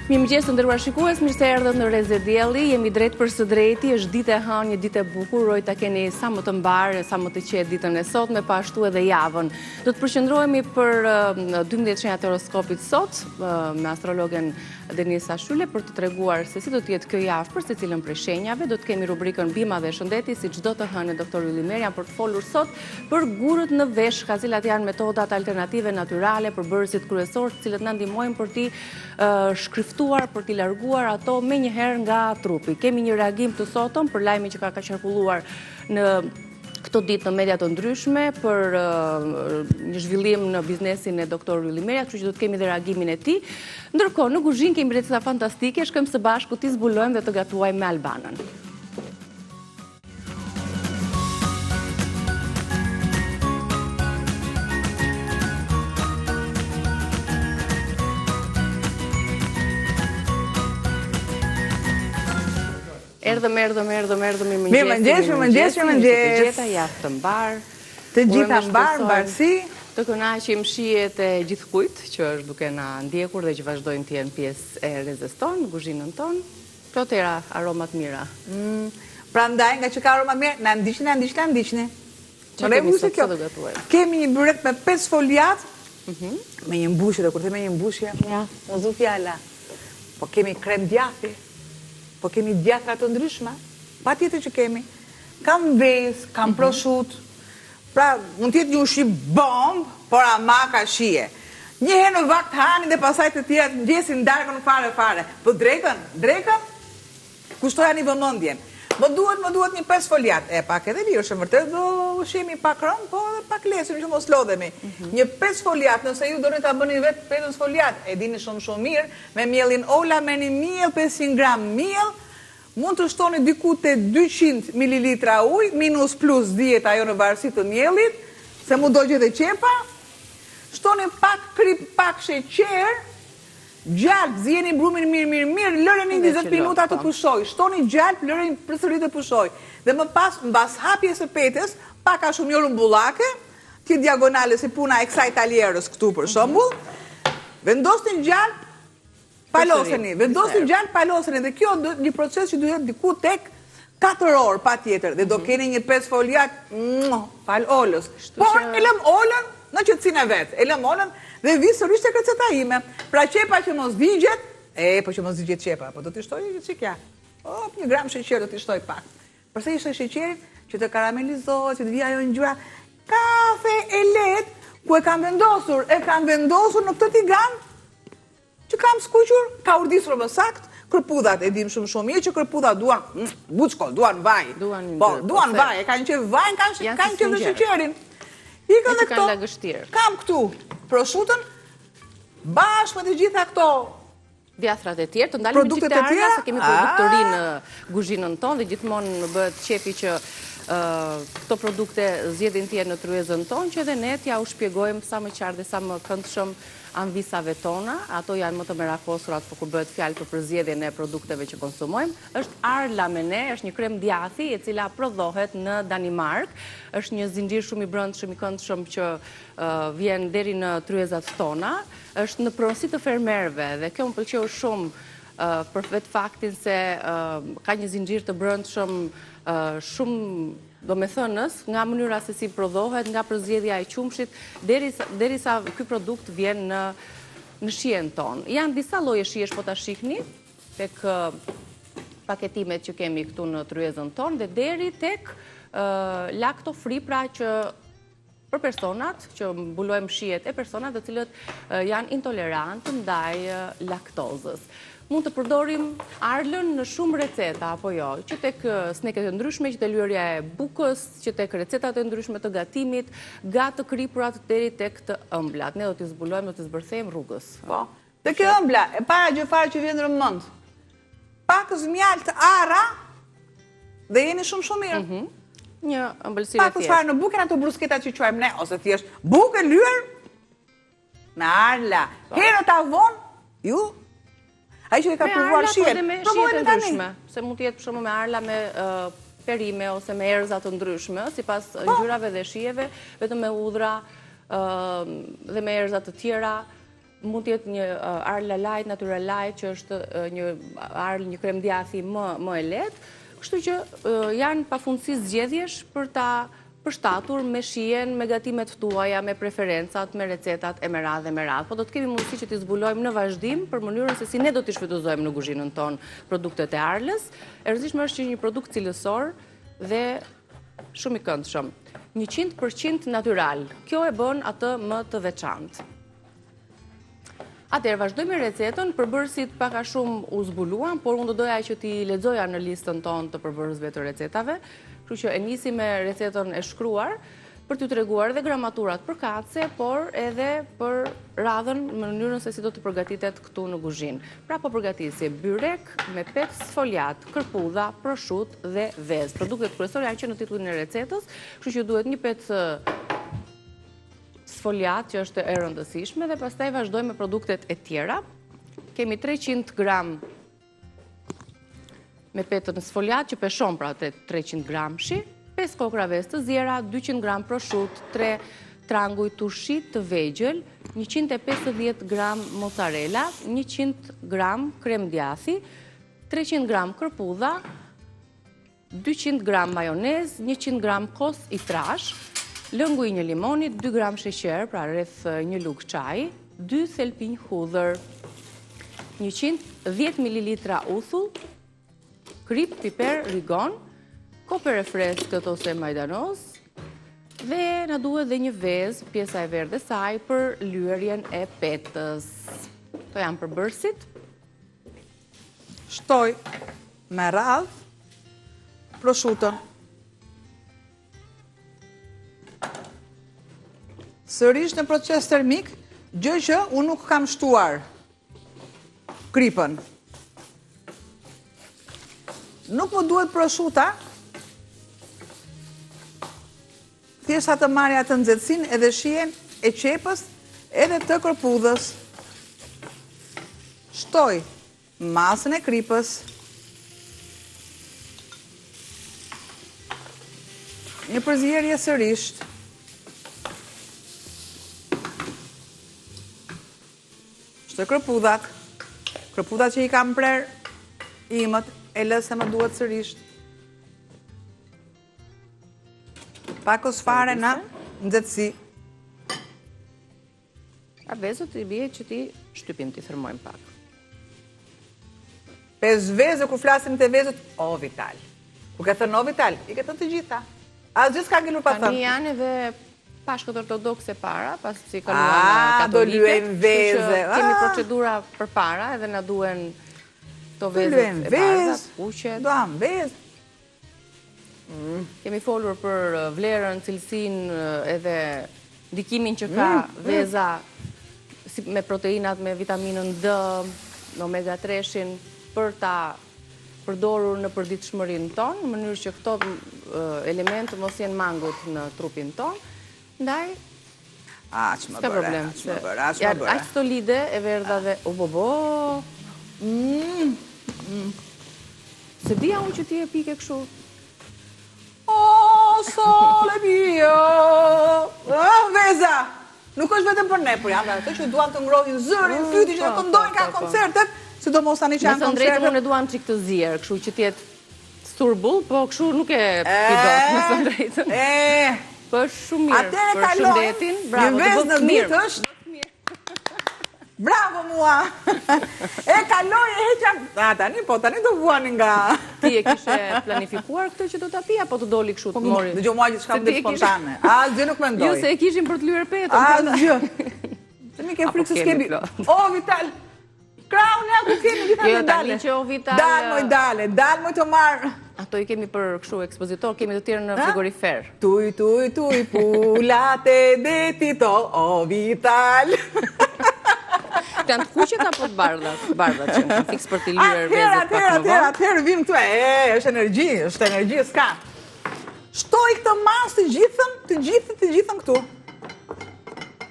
Mirëmëngjes të nderuar shikues, mirë se erdhët në Reze Dielli. Jemi drejt për së drejti, është ditë e hënë, një ditë e bukur, uroj ta keni sa më të mbarë, sa më të qetë ditën e sotme, pa ashtu edhe javën. Do të përqendrohemi për 12 shenjat e horoskopit sot me astrologen Denisa Shule për të treguar se si do të jetë kjo javë për secilën prej shenjave. Do të kemi rubrikën Bima dhe Shëndeti, si çdo të hënë doktor Ylli Merja për të folur sot për gurët në veshka, cilat janë metodat alternative natyrale për bërësit kryesorë, të cilët na ndihmojnë për t'i shkriftuar, për t'i larguar ato menjëherë nga trupi. Kemi një reagim të sotëm për lajmin që ka qarkulluar në këto ditë në media të ndryshme për një zhvillim në biznesin e doktor Ylli Merja, kështu që do të kemi dhe reagimin e tij. Ndërkohë, në kuzhinë kemi receta fantastike, shkojmë së bashku t'i zbulojmë dhe të gatuajmë me Albanën. Erdhëm, mirëmëngjes. Të gjitha javë të mbarë. Të gjitha mbarësi. Të kënaqim shijet e gjithkujt që është duke na ndjekur dhe që vazhdojnë të jenë pjesë e Rezes tonë, në kuzhinën tonë. Plotëra aromat mira. Prandaj nga që ka aroma mirë, na ndiqni. Kemi një byrek me 5 foliat, me një mbushje, dhe kur të me një mbushje, më zu fjala. Po kemi krem djathi. Po kemi djatra të ndryshme, pa tjetër që kemi. Kam vezë, kam proshut, pra mund tjetë një ushqim bomb, por ama ka shije. Njëherë në vakt hani dhe pasaj të tjetë ndjesin darkën fare. Po drekën, kushtoja një vëmëndjen. Më duhet një 5 foliat. Pak edhe lirë, shë vërtet do ushqimi pak rëmë, po edhe pak lesë, në që mos lodhemi. Një 5 foliat, nëse ju do në të bëni vetë 5 foliat, e dini shumë mirë, me mielin ola, me një miel, 500 gram miel, mund të shtoni diku të 200 ml ujë, minus plus 10 ajo në varësi të mielit, se mu do gjithë qepa, shtoni pak krip, pak sheqer, gjalp, zjeni brumin mirë, lëreni 20 minuta të pushoj, shtoni gjalp, lëreni përsëri të pushoj, dhe më pas, mbas hapjes së petes, pak a shumë jorën bullake, ti diagonale si puna e kësaj taljerës këtu për shembull, vendosni gjalp, paloseni, dhe kjo një proces që duhet diku tek 4 orë pa tjetër, dhe do keni një 5 foliat, fal olës, por e lëm olën në qëtësin e vetë, e lëm olën dhe vi sërish të receta ime. Pra qepa që mos digjet, po që mos digjet qepa, po do t'i shtoj që kja. 1 gram sheqer do t'i shtoj pak. Përse ishte sheqerin që të karamelizohet, që të vija jo në gjura, kafe e let, ku e kam vendosur në këtë tigan, që kam skuqur, ka urdisur më sakt, kërpudhat e dim shumë mirë që kërpudhat duan, buçko, duan vaj. Duan vaj, e kanë qef vaj, kanë qef dhe sheqerin. Që kanë lagështirë. Kam këtu proshutën, bashkë me të gjitha këto djathrat e tjerë, të ndalim në qiktarja, se kemi produkt të ri në kuzhinën tonë, dhe gjithmonë bëhet qefi që këto produkte zgjedhin tjerë në tryezën tonë, që edhe ne t'ja u shpjegojmë sa më qartë dhe sa më këndshëm anvisave tona, ato janë më të merakosurat për kur bëhet fjalë për përzgjedhjen e produkteve që konsumojmë. Është Arla me ne, është një krem djathi e cila prodhohet në Danimark. Është një zinxhir shumë i brendshëm, i këndshëm që vjen deri në tryezat tona. Është në pronësi të fermerëve dhe kjo më pëlqeu shumë për vetë faktin se ka një zinxhir të brendshëm shumë domethënës, nga mënyra se si prodhohet, nga përzgjedhja e qumshit, derisa ky produkt vjen në shijen tonë. Janë disa lloje shijesh, po ta shihni tek paketimet që kemi këtu në tryezën tonë, dhe deri tek lacto free, pra që për personat që mbulojmë shijet e personat të cilët janë intolerantë ndaj laktozës. Mund të përdorim Arlën në shumë receta, apo jo, që tek sneket e ndryshme, që te lyerja e bukës, që tek recetat e ndryshme të gatimit, ga të kripurat deri tek të ëmblat. Ne do t'i zbulojmë, do t'i zbërthejmë rrugës. Po, të kjo ëmbla, e para gjë fare që vjen në mend. Pak zmjalt të ara dhe jeni shumë mirë. Një ëmbëlsirë e thjeshtë. Pak fare në bukën ato brusketat që quajmë ne, ose thjesht bukë lyer me Arla. Herët avon, ju ai që e ka provuar shihet, provojnë ndryshme, se mund të jetë për shembull me Arla me perime ose me erëza të ndryshme, sipas ngjyrave dhe shijeve, vetëm me hudhra dhe me erëza të tjera. mund të jetë një arla light, natural light, që është një krem djathi më e lehtë, kështu që janë pafundësi zgjedhjesh për ta përshtatur me shijen, me gatimet tuaja, me preferencat, me recetat e me radhë. Po do të kemi mundësi që t'i zbulojmë në vazhdim për mënyrën se si ne do t'i shfrytëzojmë në kuzhinën tonë produktet e Arlës. E rëndësishme është që një produkt cilësor dhe shumë i këndshëm. 100% natyral. Kjo e bën atë më të veçantë. Atëherë, vazhdojmë me recetën, përbërësit paka shumë u zbuluan, por unë do doja që t'i lexoja në listën tonë të përbërësve të recetave, kështu që e nisi me recetën e shkruar, për t'ju treguar dhe gramaturat për katse, por edhe për radhën në mënyrën se si do të përgatitet këtu në kuzhinë. Pra po përgatisi byrek me pec sfoljat, kërpudha, proshut dhe vezë. Produktet kryesore janë që në titullin e recetës, kështu që duhet një pec sfoljat, që është e rëndësishme, dhe pastaj vazhdojmë me produktet e tjera. Kemi 300 gram me petën sfoljat, që peshon pra 300 gramshi, 5 kokra vezë të zjera, 200 gram proshut, 3 tranguj tushit të vegjël, 150 gram mozzarella, 100 gram krem djathi, 300 gram kërpudha, 200 gram majonez, 100 gram kos i trash, lëngu i një limonit, 2 gram sheqer, pra rreth një lugë çaji, 2 thelpinj hudhër, 110 ml uthull, krip, piper, rigon, koper e freskët ose majdanoz, dhe na duhet dhe një vezë, pjesa e verdhë e saj, për lyerjen e petës. Këto janë përbërësit. Shtoj me radhë proshutën. Sërish në proces termik, gjë që unë nuk kam shtuar kripën. Nuk më duhet proshuta, thjesht të marrja të nxehtësinë edhe shijen e qepës edhe të kërpudhës. Shtoj masën e kripës. Një përzierje sërish. Kërpudhat që i kam prer imët, e lëse më duhet sërisht. Pakos fare në nxehtësi. A vezët i bie që ti shtypim t'i thërmojmë pak. 5 vezë, kur flasim të vezët, o vital. Ku ke thënë o vital, i ke thënë të gjitha. Asë gjithë s'ka gjelur pa thënë. Tani janë edhe pashkët ortodokse para, pas si kaluan katolike, kështu që kemi procedura për para, edhe na duen to vezët e bardhat, kuqet. Duam vezë. Kemi folur për vlerën, cilësinë edhe ndikimin që ka veza me proteinat, me vitaminën D, në omega 3-shin, për ta përdorur në përditshmërinë tonë, në mënyrë që këto elementë mos jenë mangut në trupin tonë. Ndaj, s'ka problem. Aq solide e verdha dhe se dija unë që ti e pike kështu. O, sole mio! Veza! Nuk është vetëm për ne, por janë ato që duan të ngrohin zërin, fytin, që të këndojnë ka koncertet, sidomos tani që janë koncertet. Nëse drejtë unë e duam çik të zjerë, kështu që t'jetë sturbull, po kështu nuk e pidot, nëse drejtën. Po shumë mirë, për shëndetin, bravo, të bëtë mirë. Bravo mua! E kaloj e heqa... Tani do vuani nga... Ti e kishe planifikuar këtë që do t'a pia, po të doli këshu të mori... Dhe gjo mua gjithë shka më dhe spontane. Asë gjë nuk me ndoj. Jo, se e kishim për të lyer petën. Asë gjë. Se mi ke frikë se s'kemi... O, Vital! Kraun ja ku kemi gjitha me dale. Që o Vital... Dal moj të marë. Ato i kemi për këshu ekspozitor, kemi të tjerë në frigorifer. Tuj, pulat e detito, o Vital. Të janë të kuqet apo të bardhat që në fiks për t'i lyer vezët pak më vonë? Atëherë vim këtu, është energji, s'ka. Shtoj këtë masë të gjithën këtu.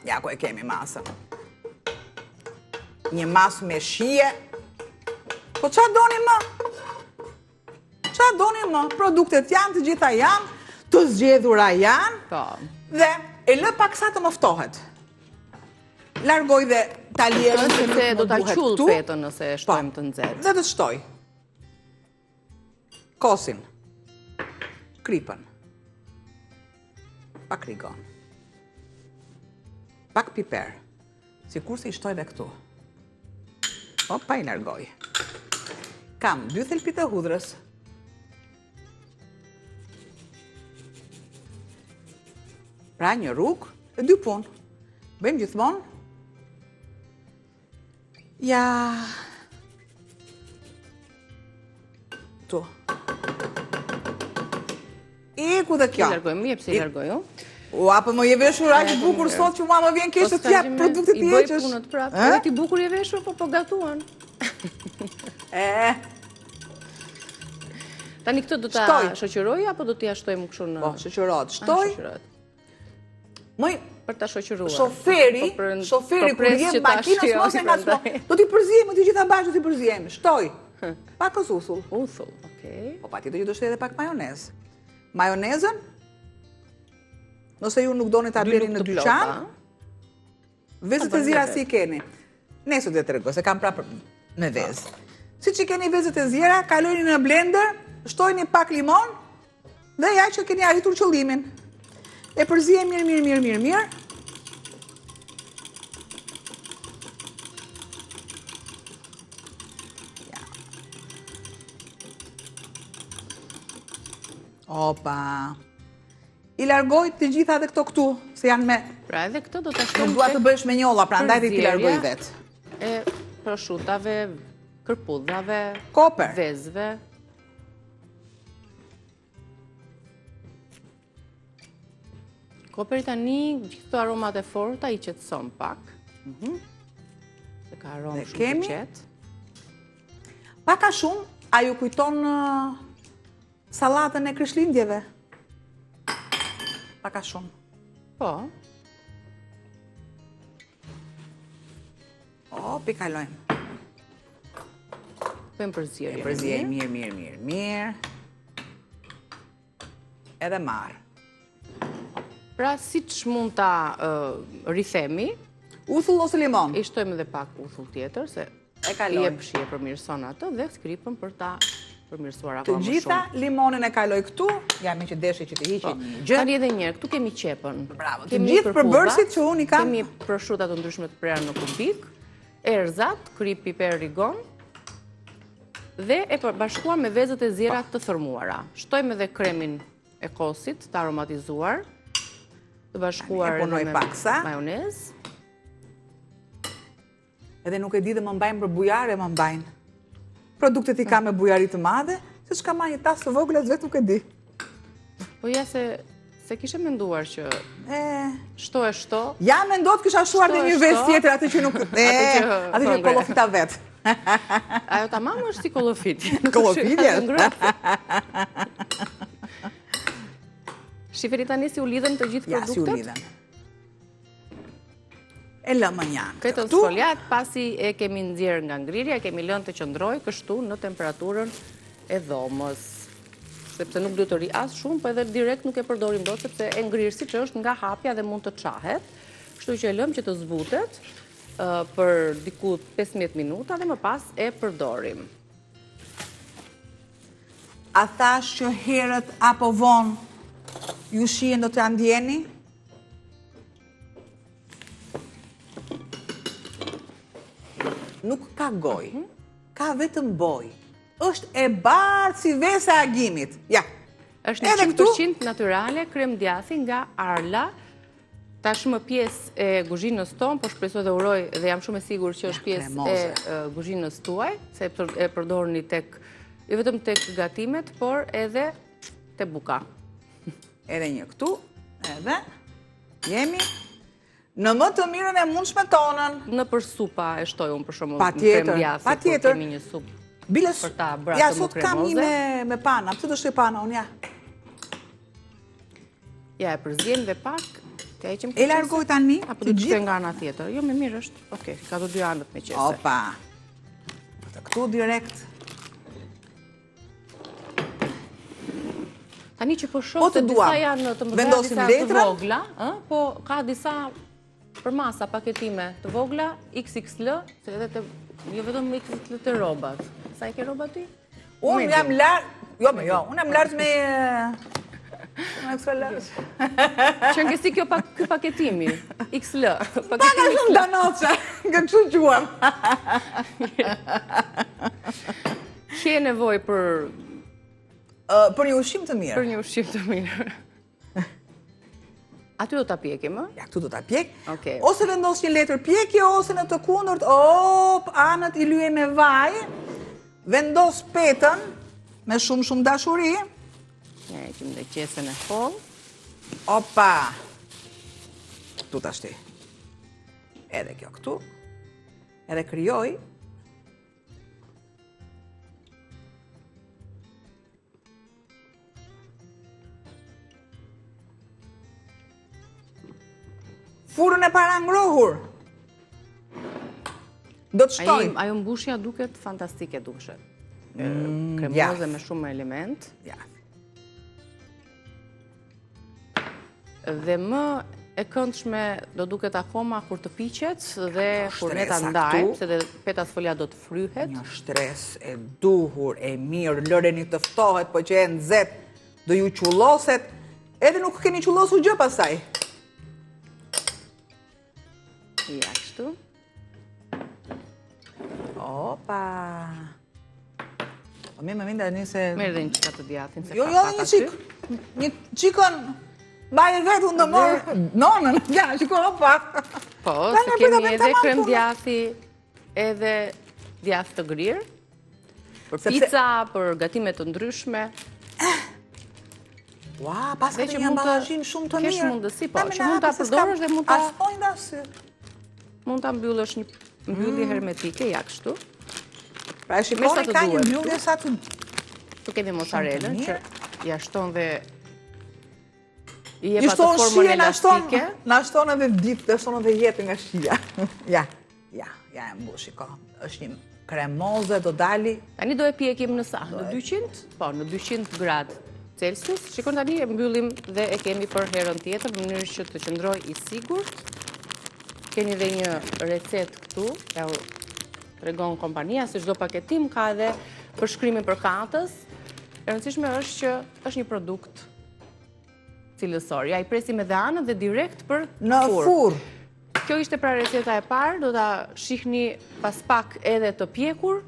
Ja ku e kemi masën. Një masë me shije. Po qa doni më? Produktet janë, të gjitha janë, të zgjedhura janë, dhe e lë pak sa të moftohet. Largoj dhe talierin që se do ta duhet qull këtu. petën nëse e shtojmë të nxehtë. Dhe të shtoj. Kosin. Kripën. Pak rigon. Pak piper. Sikur se i shtoj dhe këtu. Opa, i largoj. Kam 2 thelpi të hudhrës. Pra një rrugë e 2 punë. Bëjmë gjithmonë. Ja. Tu. Eku dhe kjo. I largojmë, jep se i largoj, o? Ua, po më je veshur aq bukur sot që mua më vjen keq të t'jap produktet i heqësh. I bëj punët prapë. Edhe ti bukur je veshur, po gatuan. Tani këtë do ta shoqëroj apo do t'i shtojmë kështu në? Po, shoqërohet. Shtoj. Mëj për ta shoqëruar. Shoferi kur jep makinës mos e ngacmo. Do t'i përzijemi të gjitha bashkë, do t'i përzijemi. Shtoj. Pakës uthull. Uthull, okay. Po patjetër që do shtoj edhe pak majonezë. Majonezën, nëse ju nuk doni ta bleni në dyqan, vezët e zjera si i keni. Nesër do t'ju tregoj se kam prapë me vezë. Siç i keni vezët e zjera, kalojini në blender, shtojini pak limon dhe ja që keni arritur qëllimin. E përzijeni mirë. Opa. I largoj të gjitha dhe këto këtu, se janë me... Pra edhe këto do të shtojmë... Nuk dua të bësh me njolla, pra ndaj dhe ti largoj vetë. E proshutave, kërpudhave, koper, vezëve. Koperi tani, gjithë aromat e forta i qetëson pak. Se ka aromë shumë të qetë. Paka shumë, a ju kujton salatën e Krishtlindjeve? Paka shumë. Po. O, pikalojmë. Pëjmë përzirë. E përzirë, mirë. Edhe marë. Pra, si që mund ta rithemi... Uthull ose limon? I shtojmë edhe pak uthull tjetër, se i e pëshie përmirëson atë dhe skripën për ta përmirësuar akoma më shumë. Të gjitha limonin e kaloj këtu, jam që deshi që të hiqin një gjë. Tani edhe njerë, këtu kemi qepën. Bravo, të gjithë përbërësit që unë i kam. Kemi prosciuthat të ndryshme të prerë në kubik, erzat, krip, piper, rigon, dhe e bashkuar me vezët e zjera të thërmuara. Shtojmë edhe kremin e kosit të aromatizuar, të bashkuar me majonez. Edhe nuk e di dhe më mbajnë për bujare, më mbajnë. Produktet i ka me bujarit të madhe, se shka ma një tasë të vogla, vetë nuk e di. Po ja se kishe menduar që shto e shto. Ja mendot kisha shuar dhe një vezë tjetër, atë që nuk... Atë që kolofita vetë. Ajo ta mamë është si kolofit. Kolofitje? Shiferi tani si u lidhen të gjithë produktet? Ja, si u lidhen. E lëmë njanë. Këtë sfoljat, pasi e kemi nxjerrë nga ngrirja, e kemi lënë të qëndroj kështu në temperaturën e dhomës. Sepse nuk duhet të ri as shumë, po edhe direkt nuk e përdorim dot, sepse e ngrirë si që është nga hapja dhe mund të qahet. Kështu që e lëmë që të zbutet për diku 15 minuta dhe më pas e përdorim. A thash që herët apo vonë ju shien do të ndjeni? Nuk ka goj, ka vetëm boj. Është e bardhë si vesa e agimit. Ja. Është 100% natyrale, krem djathi nga Arla. Tashmë pjesë e kuzhinës tonë, po shpresoj dhe uroj dhe jam shumë e sigurt që është pjesë e kuzhinës tuaj, se e përdorni tek jo vetëm tek gatimet, por edhe te buka. Edhe një këtu, edhe jemi në më të mirën e mundshme tonën. Në për supa e shtoj unë për shumë në krem djathi, por kemi një supë për ta bërë të më kremoze. Ja, sot kam një me pana, pëse të shtoj pana unë, ja? Ja, e përzijem dhe pak. E largoj tani të gjithë? Apo du të shtoj nga ana tjetër? Jo, me mirë është. Oke, ka të dy anët me qese. Opa. Të këtu direkt. Tani që po shohë se disa janë të mëdha, disa të vogla, po ka disa për masa paketime të vogla, XXL, se edhe jo vetëm XXL të robat. Sa i ke robat ti? Unë jam lartë, unë jam lartë me... Në ekstra lartë. Që nga si kjo paketimi, XL. Paka shumë danoqa, nga kështu quam. Që e nevoj për... Për një ushqim të mirë. Për një ushqim të mirë. Aty do t'a pjekim, ë? Ja, këtu do t'a pjek. Okej. Ose vendos një letër pjekje, ose në të kundërt, anët i lyej me vaj, vendos petën me shumë dashuri. Ja, e kim dhe qesën e hollë. Opa! Këtu t'ashti. Edhe kjo këtu. Edhe kryoj. Furën e para ngrohur. Do të shtoj. Ajo mbushja duket fantastike dukeshet. Kremoze me shumë element. Ja. Dhe më e këndshme do duket akoma kur të piqet dhe kur ne ta ndajmë, se dhe peta sfolia do të fryhet. Një shtres e duhur, e mirë, lëreni të ftohet, po që e nxet, do ju qulloset, edhe nuk keni qullosur gjë pasaj. Ja, kështu. Opa! Po më vinda nëse... Merë dhe një qika të djatin, se Jo, ka pak një aty. qik. Një qikon... Baje vetë unë do morë nonën. Ja, qiko, opa! Po, se kemi edhe krem djati, edhe djath të grirë, për pizza, për gatimet të ndryshme. Ua, pas këtë një ambalazhin shumë të mirë. Kesh mundësi, po, që mund të përdorësh dhe mund të... Asnojnë da sy. Mund të mbyllësh një mbyllje hermetike, ja kështu. Pra e shikoni ka një mbyllje sa të... Tu kemi mozzarellën, që ja shton dhe i jep atë formën elastike. Na shton edhe ditë, dhe shton edhe jetë nga shia. Ja e mbushi, ko. është një kremoze, do dali. Tani do e pjekim në sa? Në 200? Po, në 200 gradë Celsius. Shikon tani e mbyllim dhe e kemi për herën tjetër, në mënyrë që të qëndroj i sigurt. Keni dhe një recet këtu, ja u tregon kompania, se çdo paketim ka edhe përshkrimin për katës. E rëndësishme është që është një produkt cilësor. Ja i presim edhe anët dhe direkt për në furr. Kjo ishte pra receta e parë, do ta shihni pas pak edhe të pjekur,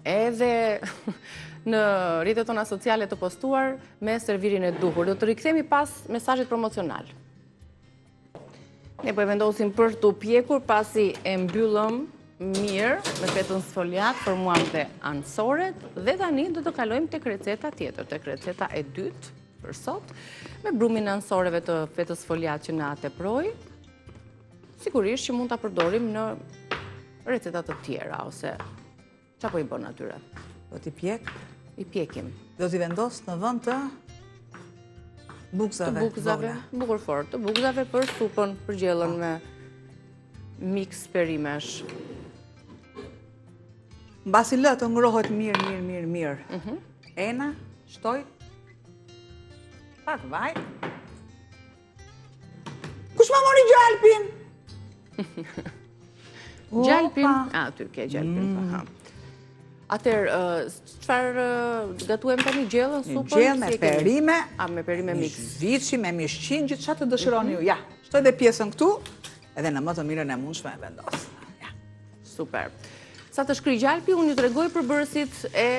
edhe në rrjetet tona sociale të postuar me servirin e duhur. Do të rikthehemi pas mesazhit promocional. Ne po e vendosim për të pjekur, pasi e mbyllëm mirë me petën sfoliat, formuam dhe anësoret, dhe tani do të kalojmë tek receta tjetër, tek receta e dytë për sot, me brumin e anësoreve të petës sfoliat që na teproi. Sigurisht që mund ta përdorim në receta të tjera, ose çfarë po i bën atyre? Do t'i pjek? I pjekim. Do t'i vendos në vend të bukzave. Bukur fort, të bukzave për supën, për gjellën me mix perimesh. Mbasi lë të ngrohet mirë. Ena, shtoj. Pak vaj. Kush ma mori gjalpin? Gjalpin? Aty ke gjalpin. Atër, qëfar gatuem tani gjellën, supën? Gjellë me perime. Me perime mix. Vici, me mishqin, gjithë qatë të dëshironi ju. Ja, shtoj dhe pjesën këtu, edhe në më të mirën e mundshme e vendos. Super. Sa të shkry gjalpi, unë ju të regoj për bërësit e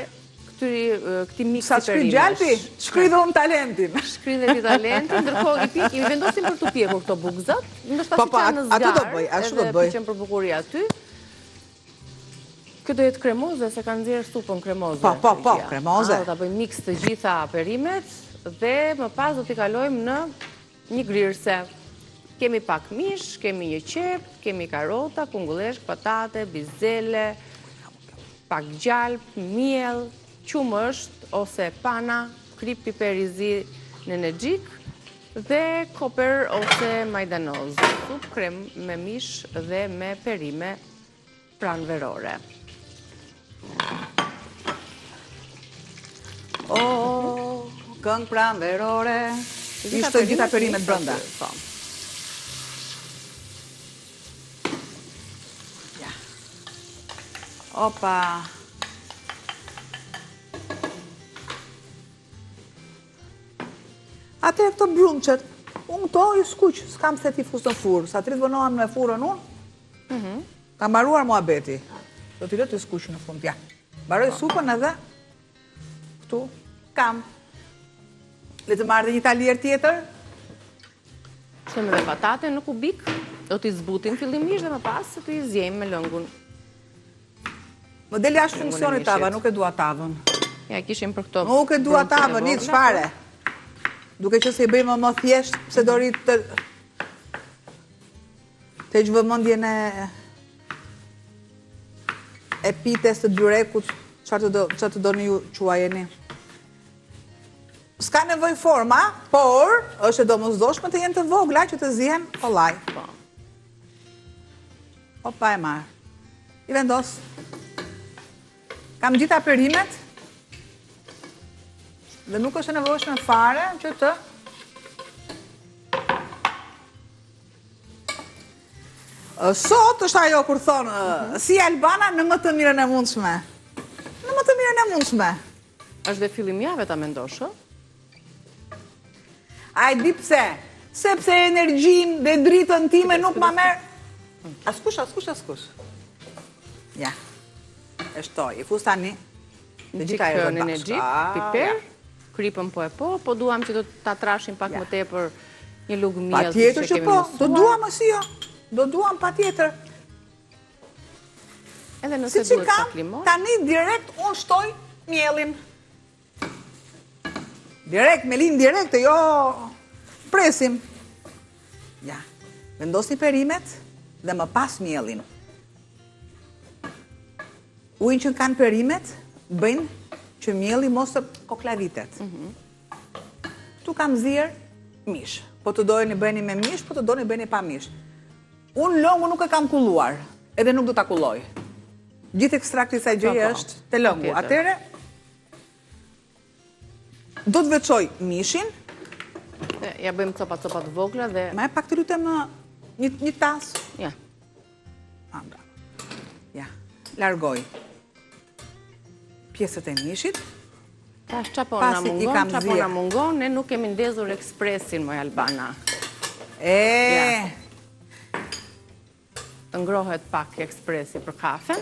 këti mix Sa i perimesh. shkry gjalpi, shkry dhe unë talentin. Shkry dhe ti talentin, ndërkohë i vendosim për të pjekur këto bukzat, ndështë pasi që në zgarë, edhe piqen për bukuria aty. Kjo do jetë kremoze, se kanë nxjerrë supën kremoze. Po, kremoze. Do ta bëjmë mix të gjitha perimet dhe më pas do t'i kalojmë në një grirëse. Kemi pak mish, kemi një qep, kemi karota, kungulleshk, patate, bizele, pak gjalp, miell, qumësht ose pana, krip piper i zi në energjik dhe koper ose majdanoz. Supë krem me mish dhe me perime pranverore. Këngë pranverore. Ishte gjitha perimet brenda. Opa. Atëherë këto brumqet, unë këto i skuq, s'kam se ti fus në furë, sa të rritë vënohem në furën unë, kam baruar muhabeti. Do t'i lëtë i skuq në fund, ja. Baroj supën edhe, këtu, kam. Le të marrë dhe një talier tjetër. Shtëm edhe patate në kubik, do t'i zbutin fillimisht dhe më pas se t'i zjejmë me lëngun. Modeli ashtë funksioni tava, nuk e dua tavën. Ja, kishim për këto. Nuk e dua tavën, një çfarë. Duke që se i bëjmë më thjesht, se do rritë të që vëmëndjen e pites të byrekut, që të do një ju quajeni. S'ka nevoj forma, por është e domosdoshme të jenë të vogla që të zihen kollaj. Opa e marë. I vendos. Kam gjitha perimet. Dhe nuk është e nevojshme fare që të sot është ajo kur thonë si Albana në më të mirën e mundshme. Në më të mirën e mundshme. Është dhe fillim jave ta mendosh, ë? A e di pse? Sepse energjin dhe dritën time nuk ma merë. Askush. Ja. E shtoj, i fus tani. Në qikë në energjit, piper, kripën po duam që do ta trashim pak më tepër një lugë mjellë. Pa tjetër që po, do duam mësi jo. Do duam pa tjetër. Edhe nëse duhet pak limon. Tani direkt unë shtoj mjellin. Direkt, me linë direkt, jo presim. Ja, vendosni perimet dhe më pas mjellin. Ujnë që kanë perimet, bëjnë që mjelli mos të koklavitet. Tu kam zirë mish. Po të dojnë i bëjni me mish, po të dojnë i bëjni pa mish. Unë lëngu nuk e kam kulluar, edhe nuk do t'a kulloj. Gjithë ekstrakti sa gjëje është të lëngu. Atere, do të veçoj mishin. Ja bëjmë copat vogla dhe... Ma e pak të lutem një tas. Ja. Ja, largoj pjesët e mishit. Qapo na mungon, ne nuk kemi ndezur ekspresin, moj Albana. Të ngrohet pak ekspresi për kafe.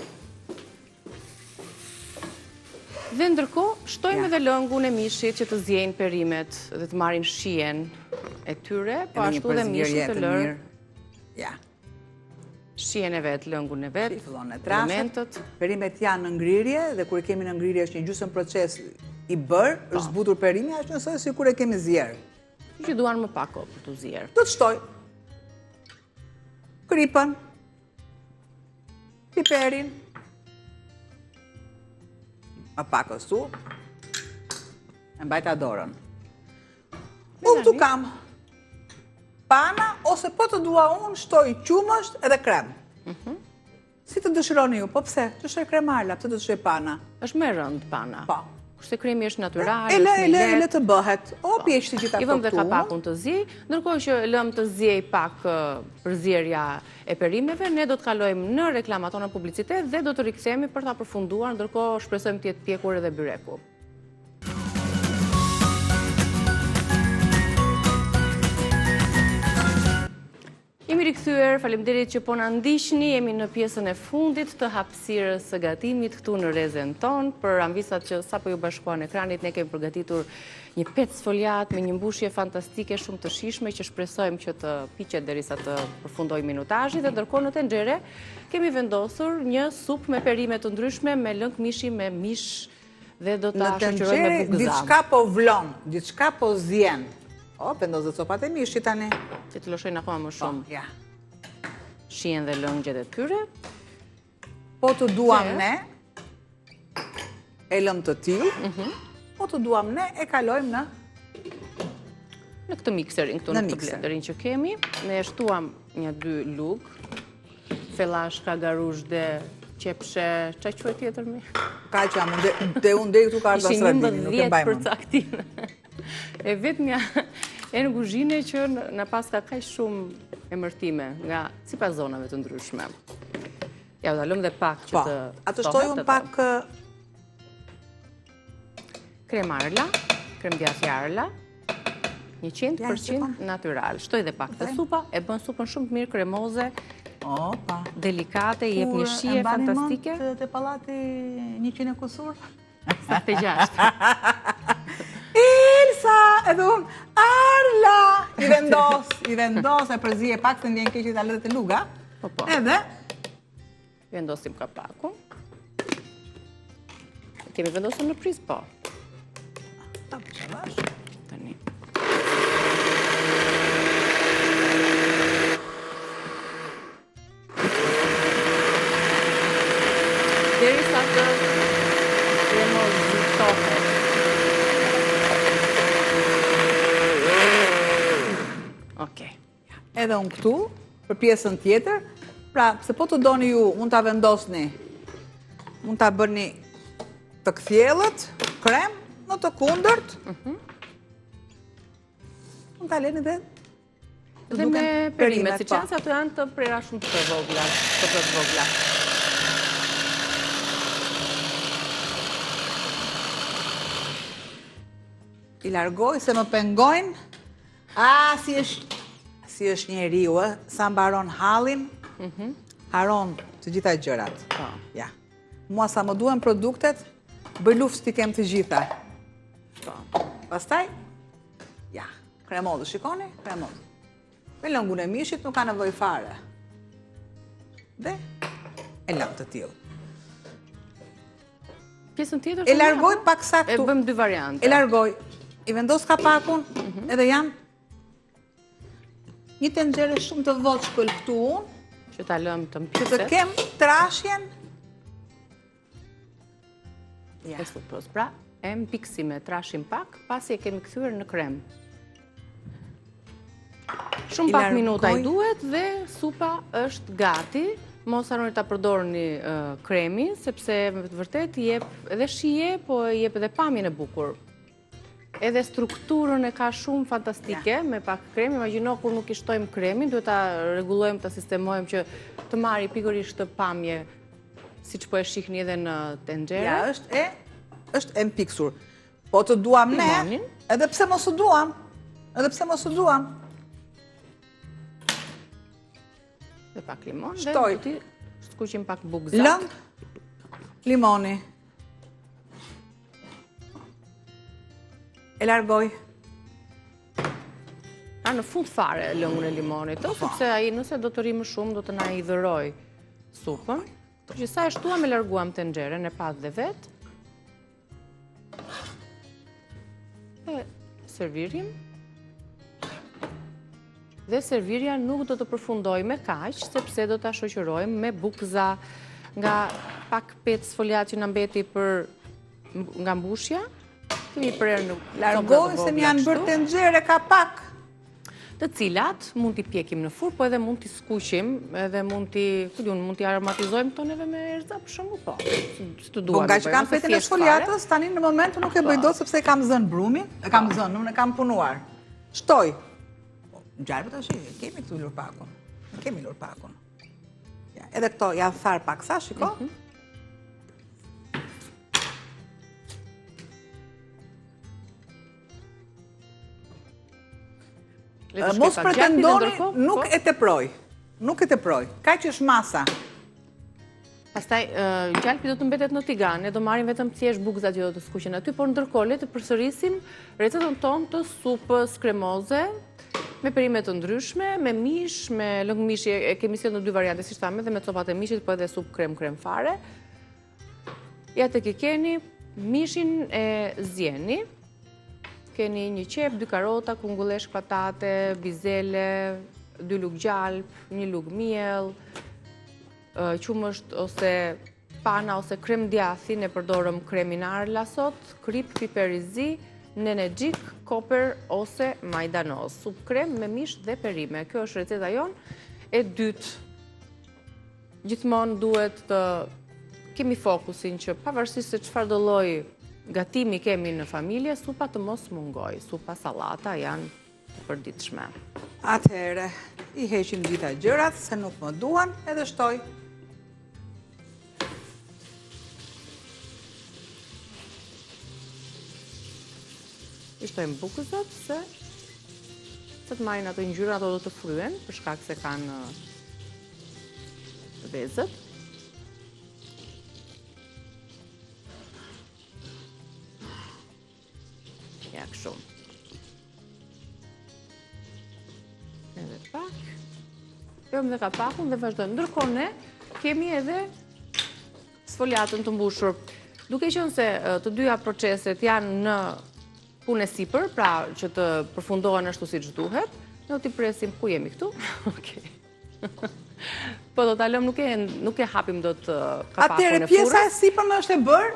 Dhe ndërko, shtojmë edhe lëngun e mishit që të zjenë perimet dhe të marrin shien e tyre, po ashtu dhe mishit të lërë. Ja. Shien e vetë, lëngun e vetë, elementët. Perimet janë në ngrirje, dhe kur e kemi në ngrirje është një gjysmë proces i bërë, është zbutur perimi, është nësoj si kur e kemi zjerë. Që duan më pako për të zjerë. Do të shtoj. Kripën. Piperin. Më pakës tu. E mbajta dorën. Unë tu kam pana, ose po të dua unë, shtoj qumësht edhe krem. Si të dëshironi ju, po pse? Të shoj kremarla, pse të shoj pana? Është me rënd pana. Po. Kurse kremi është natyral, është me letë. E le të bëhet. O, pjeshti gjitha i vëm dhe kapakun të zjej, ndërkohë që lëm të zjej pak përzierja e perimeve, ne do të kalojmë në reklamatona publicitet dhe do të rikthehemi për ta përfunduar, ndërkohë shpresojmë të jetë pjekur edhe byreku. Jemi rikthyer, faleminderit që po na ndiqni, jemi në pjesën e fundit të hapësirës së gatimit këtu në rrezen ton. Për anvisat që sapo ju bashkuan ekranit, ne kemi përgatitur një pec sfoliat me një mbushje fantastike, shumë të shijshme, që shpresojmë që të piqet derisa të përfundojë minutazhi, dhe ndërkohë në tenxhere kemi vendosur një supë me perime të ndryshme, me lëng mishi, me mish, dhe do ta shoqërojmë me bugëzam. Diçka po vlon, diçka po zjen. O, vendos dhe copat e mishit tani. Që të lëshojnë akoma më shumë. Ja. Shien dhe lëngjet e tyre. Po të duam ne, e lëm të tillë, po të duam ne, e kalojmë në këtë mikserin, këtu në këtë blenderin që kemi. Ne shtuam një 2 lugë, fellashka, garush dhe qepshe, çaj quhet tjetër mi? Ka që jam, dhe unë dhe këtu ka ardha sradini, nuk e mbajmë. Për caktin. E vetëmja e në kuzhine që në pas ka kaj shumë emërtime nga sipas zonave të ndryshme. Ja, u dalëm dhe pak që të atë shtoj unë pak krem arla, krem djathë arla, 100% natyral. Shtoj dhe pak të supa, e bën supën shumë të mirë kremoze, delikate, jep një shije fantastike. Kur e mbani mend të pallati 100 kusur? Sa të 6. Elsa, edhe unë, Arla, i vendos, e përzi e pak të ndjen keqit a lëdhe të luga, edhe vendosim kapakun. Kemi vendosur në prizë, po. Ta përqavash. Tani. Deri sa të kremozitohet. Okej. Edhe unë këtu, për pjesën tjetër, pra, se po të doni ju, mund të vendosni, mund të bëni të kthjellët, krem, në të kundërt, mund të leni dhe me perimet, si qanë se ato janë të prera shumë të vogla. I largoj se më pengojnë, si është njeriu, sa mbaron hallin, haron të gjitha gjërat. Ja. Mua sa më duhen produktet, bëj luftë t'i kem të gjitha. Pastaj, ja, kremozë, shikoni, kremozë. Me lëngun e mishit nuk ka nevojë fare. Dhe e lam të tillë. Pjesën tjetër e largoj pak saktu. E bëjmë dy variante. E largoj, i vendos kapakun, edhe jam një tenxhere shumë të voçkull këtu unë, që ta lëm të që mpyset. të kem trashjen. E supës. Pra, e mpiksi me trashin pak, pasi e kemi kthyer në krem. Shumë pak minuta i duhet dhe supa është gati. Mos harroni ta përdorni kremin, sepse me të vërtet i jep edhe shije, po i jep edhe pamjen e bukur. Edhe strukturën e ka shumë fantastike, me pak krem. Imagjino kur nuk i shtojmë kremin, duhet ta rregullojmë, ta sistemojmë që të marri pikërisht të pamje, siç po e shihni edhe në tenxhere. Ja, është e mpiksur. Po të duam ne, edhe pse mos u duam. Dhe pak limon, Shtoj. dhe të skuqim pak bukë Lëng, limoni. E largoj. Në fund fare lëngun e limonit, sepse ai nëse do të rri më shumë, do të na i dhëroj supën. Që sa e shtuam e larguam tenxherën, e pat dhe vetë. E servirim. Dhe servirja nuk do të përfundoj me kaq, sepse do të shoqërojmë me bukza, nga pak pet sfoliat që na mbeti nga mbushja. Kemi prerë në largoj se më janë bërë tenxhere ka pak. Të cilat mund t'i pjekim në furrë, po edhe mund t'i skuqim, edhe mund t'i aromatizojmë toneve me erza për shembull, po. Po nga që kam fetin e sfoliatës, tani në moment nuk e bëj dot sepse e kam zënë brumin, unë e kam punuar. Shtoj. Gjarë të shi, kemi këtu lurpakun. Edhe këto janë tharë pak sa, shiko. Mos pretendoni, nuk e teproj. Kaq është masa. Pastaj, gjalpi do të mbetet në tigan, ne do marrim vetëm thjesht bukzat që do të skuqen aty, por ndërkohë le të përsërisim recetën tonë të supës kremoze, me perime të ndryshme, me mish, me lëng mishi, e kemi sjellë në dy variante, si thamë, dhe me copat e mishit, po edhe supë krem fare. Ja tek i keni mishin e zjeni. Keni një qep, 2 karota, kungullesh patate, bizele, 2 lugë gjalp, 1 lugë miell, qumësht ose pana ose krem djathi, ne përdorëm kremin arla sot, krip, piper i zi, nenexhik, koper ose majdanoz. Supë krem me mish dhe perime. Kjo është receta jonë. E dytë, gjithmonë duhet të kemi fokusin që pavarësisht se çfarë do lloj gatimi kemi në familje, supa të mos mungoj. Supa, sallata janë të përditshme. Atëherë, i heqim gjitha gjërat, se nuk më duan, edhe shtoj. I shtojmë bukëzat se të marrin ato ngjyra, ato do të fryen, për shkak se kanë vezët. Ja, kështu. Edhe pak. Lëmë dhe kapakun dhe vazhdojmë. Ndërkohë ne kemi edhe sfoliatën të mbushur. Duke qenë se të dyja proceset janë në punë e sipër, pra që të përfundohen ashtu siç duhet, ne do t'i presim ku jemi këtu. Okej. Po do ta lëm, nuk e hapim dot kapakun e furrës. Atëherë pjesa e sipërme është e bërë,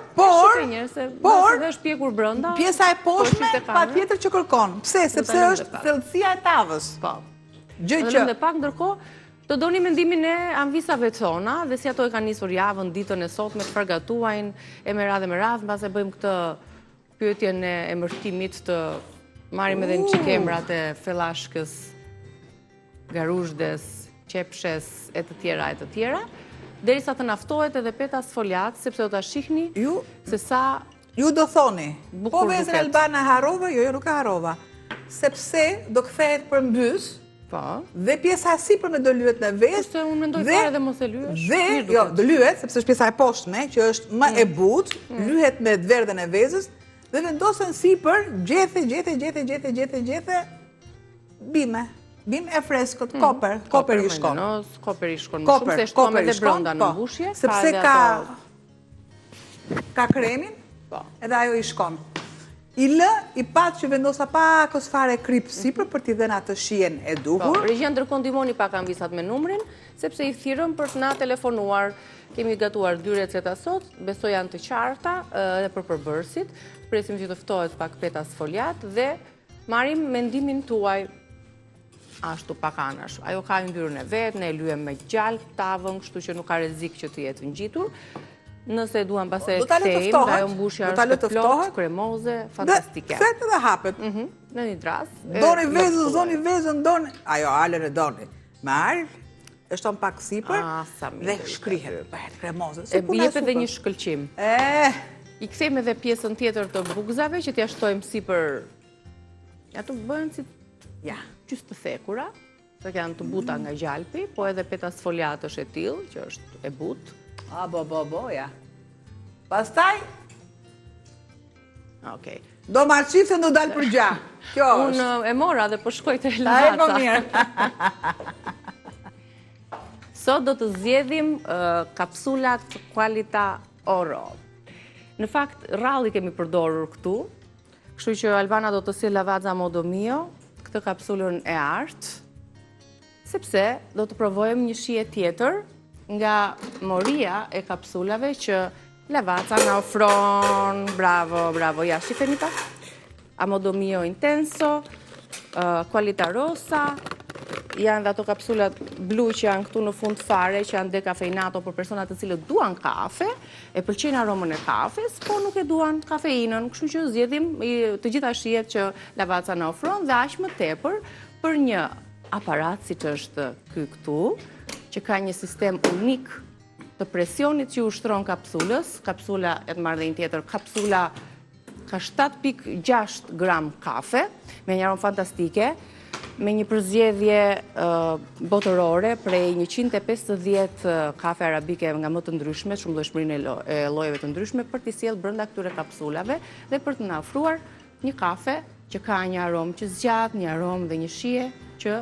por është pjekur brenda. Pjesa e poshtme patjetër që kërkon. Pse? Sepse është thellësia e tavës. Po. Gjë që dhe pak ndërkohë të doni mendimin e anvisave tona dhe si ato e kanë nisur javën, ditën e sotme të përgatuajnë e me radhë, mbase bëjmë këtë pyetjen e emërtimit të marrim edhe një çikemrat e fellashkës, garuzhdes, qepshes e të tjera, derisa të naftohet edhe peta sfoliat, sepse do ta shihni se sa ju do thoni, po buket. vezën Albana harrova, jo nuk e harrova, sepse do kthehet përmbys. Dhe pjesa e sipërme do lyhet në vezë. Se unë mendoj fare dhe mos e lyesh. Dhe jo, do lyhet sepse është pjesa e poshtme, që është më e butë, lyhet me verdhën e vezës dhe vendosen sipër, gjethe, bime. Bim e freskët, koper i shkon. Koper i shkon më shumë, se shtuam edhe brenda në mbushje. Sepse ka kremin, edhe ajo i shkon. I lë, i patë që vendosa pak ose fare krip sipër për t'i dhënë atë shijen e duhur. Regjia ndërkohë ndihmoni pak anvisat me numrin, sepse i thirrëm për të na telefonuar. Kemi gatuar 2 receta sot, besoj janë të qarta edhe për përbërësit. Presim që të ftohet pak peta sfoliat dhe marrim mendimin tuaj ashtu pak anash. Ajo ka ymbyrën e vet, ne e lyem me gjalp tavën, kështu që nuk ka rrezik që të jetë ngjitur. Nëse duan pastaj të kthejmë, ajo mbushja është e plotë, kremoze, fantastike. Fet dhe hapet. Në një dras. Doni vezën, doni. Ajo alën e doni. Me alë, e shton pak sipër dhe shkrihet, bëhet kremoze. Jep edhe një shkëlqim. I kthejmë edhe pjesën tjetër të bukëzave që t'ja shtojmë sipër. Ato bëhen si gjysmë të thekura, se janë të buta nga gjalpi, po edhe peta sfoliat është e tillë, që është e butë. Ja. Pastaj? Okej. Do marrë qifë në dalë për gja. Kjo është. Unë e mora dhe po shkoj të Lavazza. Sot do të zgjedhim kapsulat Qualita Oro. Në fakt, rralli kemi përdorur këtu, kështu që Albana do të sjellë Lavazza Modo Mio, këtë kapsulën e artë, sepse do të provojmë një shije tjetër nga moria e kapsulave që Lavazza na ofron. Bravo, ja, shifeni pak. Modo Mio Intenso, Qualita Rossa, janë dhe ato kapsulat blu që janë këtu në fund fare, që janë dekafeinato për personat të cilët duan kafe, e pëlqejnë aromën e kafes, po nuk e duan kafeinën, kështu që zgjedhim të gjitha shijet që Lavazza na ofron dhe aq më tepër për një aparat siç është ky këtu, që ka një sistem unik të presionit që ushtron kapsulës. Kapsula, e të marrë dhe një tjetër, kapsula ka 7.6 gram kafe, me një aromë fantastike, me një përzgjedhje botërore prej 150 kafe arabike nga më të ndryshme, shumë llojshmërinë e llojeve të ndryshme, për t'i sjellë brenda këtyre kapsulave dhe për të na ofruar një kafe që ka një aromë që zgjat, një aromë dhe një shije që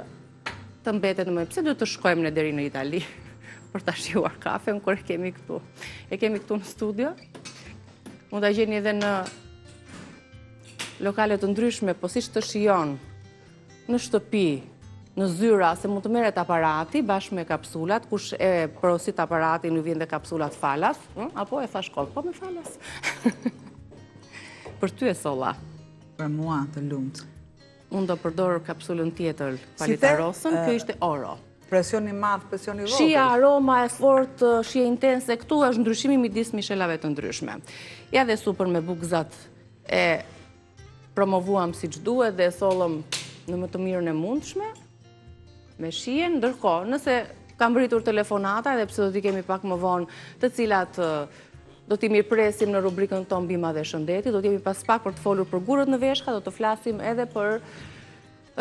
të mbetet në më. Pse duhet të shkojmë ne deri në Itali për ta shijuar kafen kur e kemi këtu? E kemi këtu në studio. Mund ta gjeni edhe në lokale të ndryshme, po siç të shijon në shtëpi, në zyra, se mund të merret aparati bashkë me kapsulat, kush e porosit aparatin ju vjen dhe kapsulat falas, apo e thash kot, po me falas. Për ty e solla. Për mua të lumt. Unë do përdor kapsulën tjetër, Qualita Rossën, kjo ishte Oro. Presioni madh, presioni vogël. Shija, aroma e fortë, shije intense, këtu është ndryshimi midis mishelave të ndryshme. Ja dhe super me bukëzat e promovuam siç duhet dhe e sollëm në më të mirën e mundshme, me shijen, ndërkohë, nëse kam rritur telefonata, edhe pse do t'i kemi pak më vonë, të cilat do t'i mirëpresim në rubrikën tonë Bima dhe Shëndeti, do t'jemi pas pak për të folur për gurët në veshka, do të flasim edhe për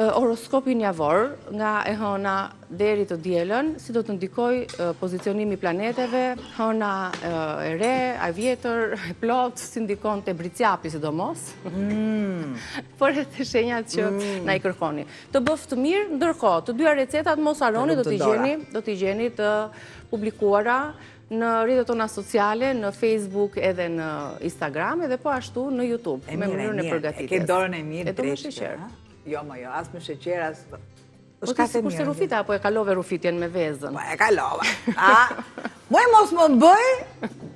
horoskopin javor, nga e hëna deri të dielën, si do të ndikoj pozicionimi planeteve, hëna e re, a vjetër, e plot, si ndikon të bricjapi sidomos, por e të shenjat që na i kërkoni. Të bëftë mirë, ndërkohë, të dyja recetat mos harroni, do t'i gjeni të publikuara në rrjetet tona sociale, në Facebook edhe në Instagram, edhe po ashtu në YouTube, me mënyrën e përgatitjes. E ke dorën e mirë drejtë. Jo, as me sheqer, as... Kurse rufita, apo e kalove rufitjen me vezën? Po e kalova. Muaj mos më bëj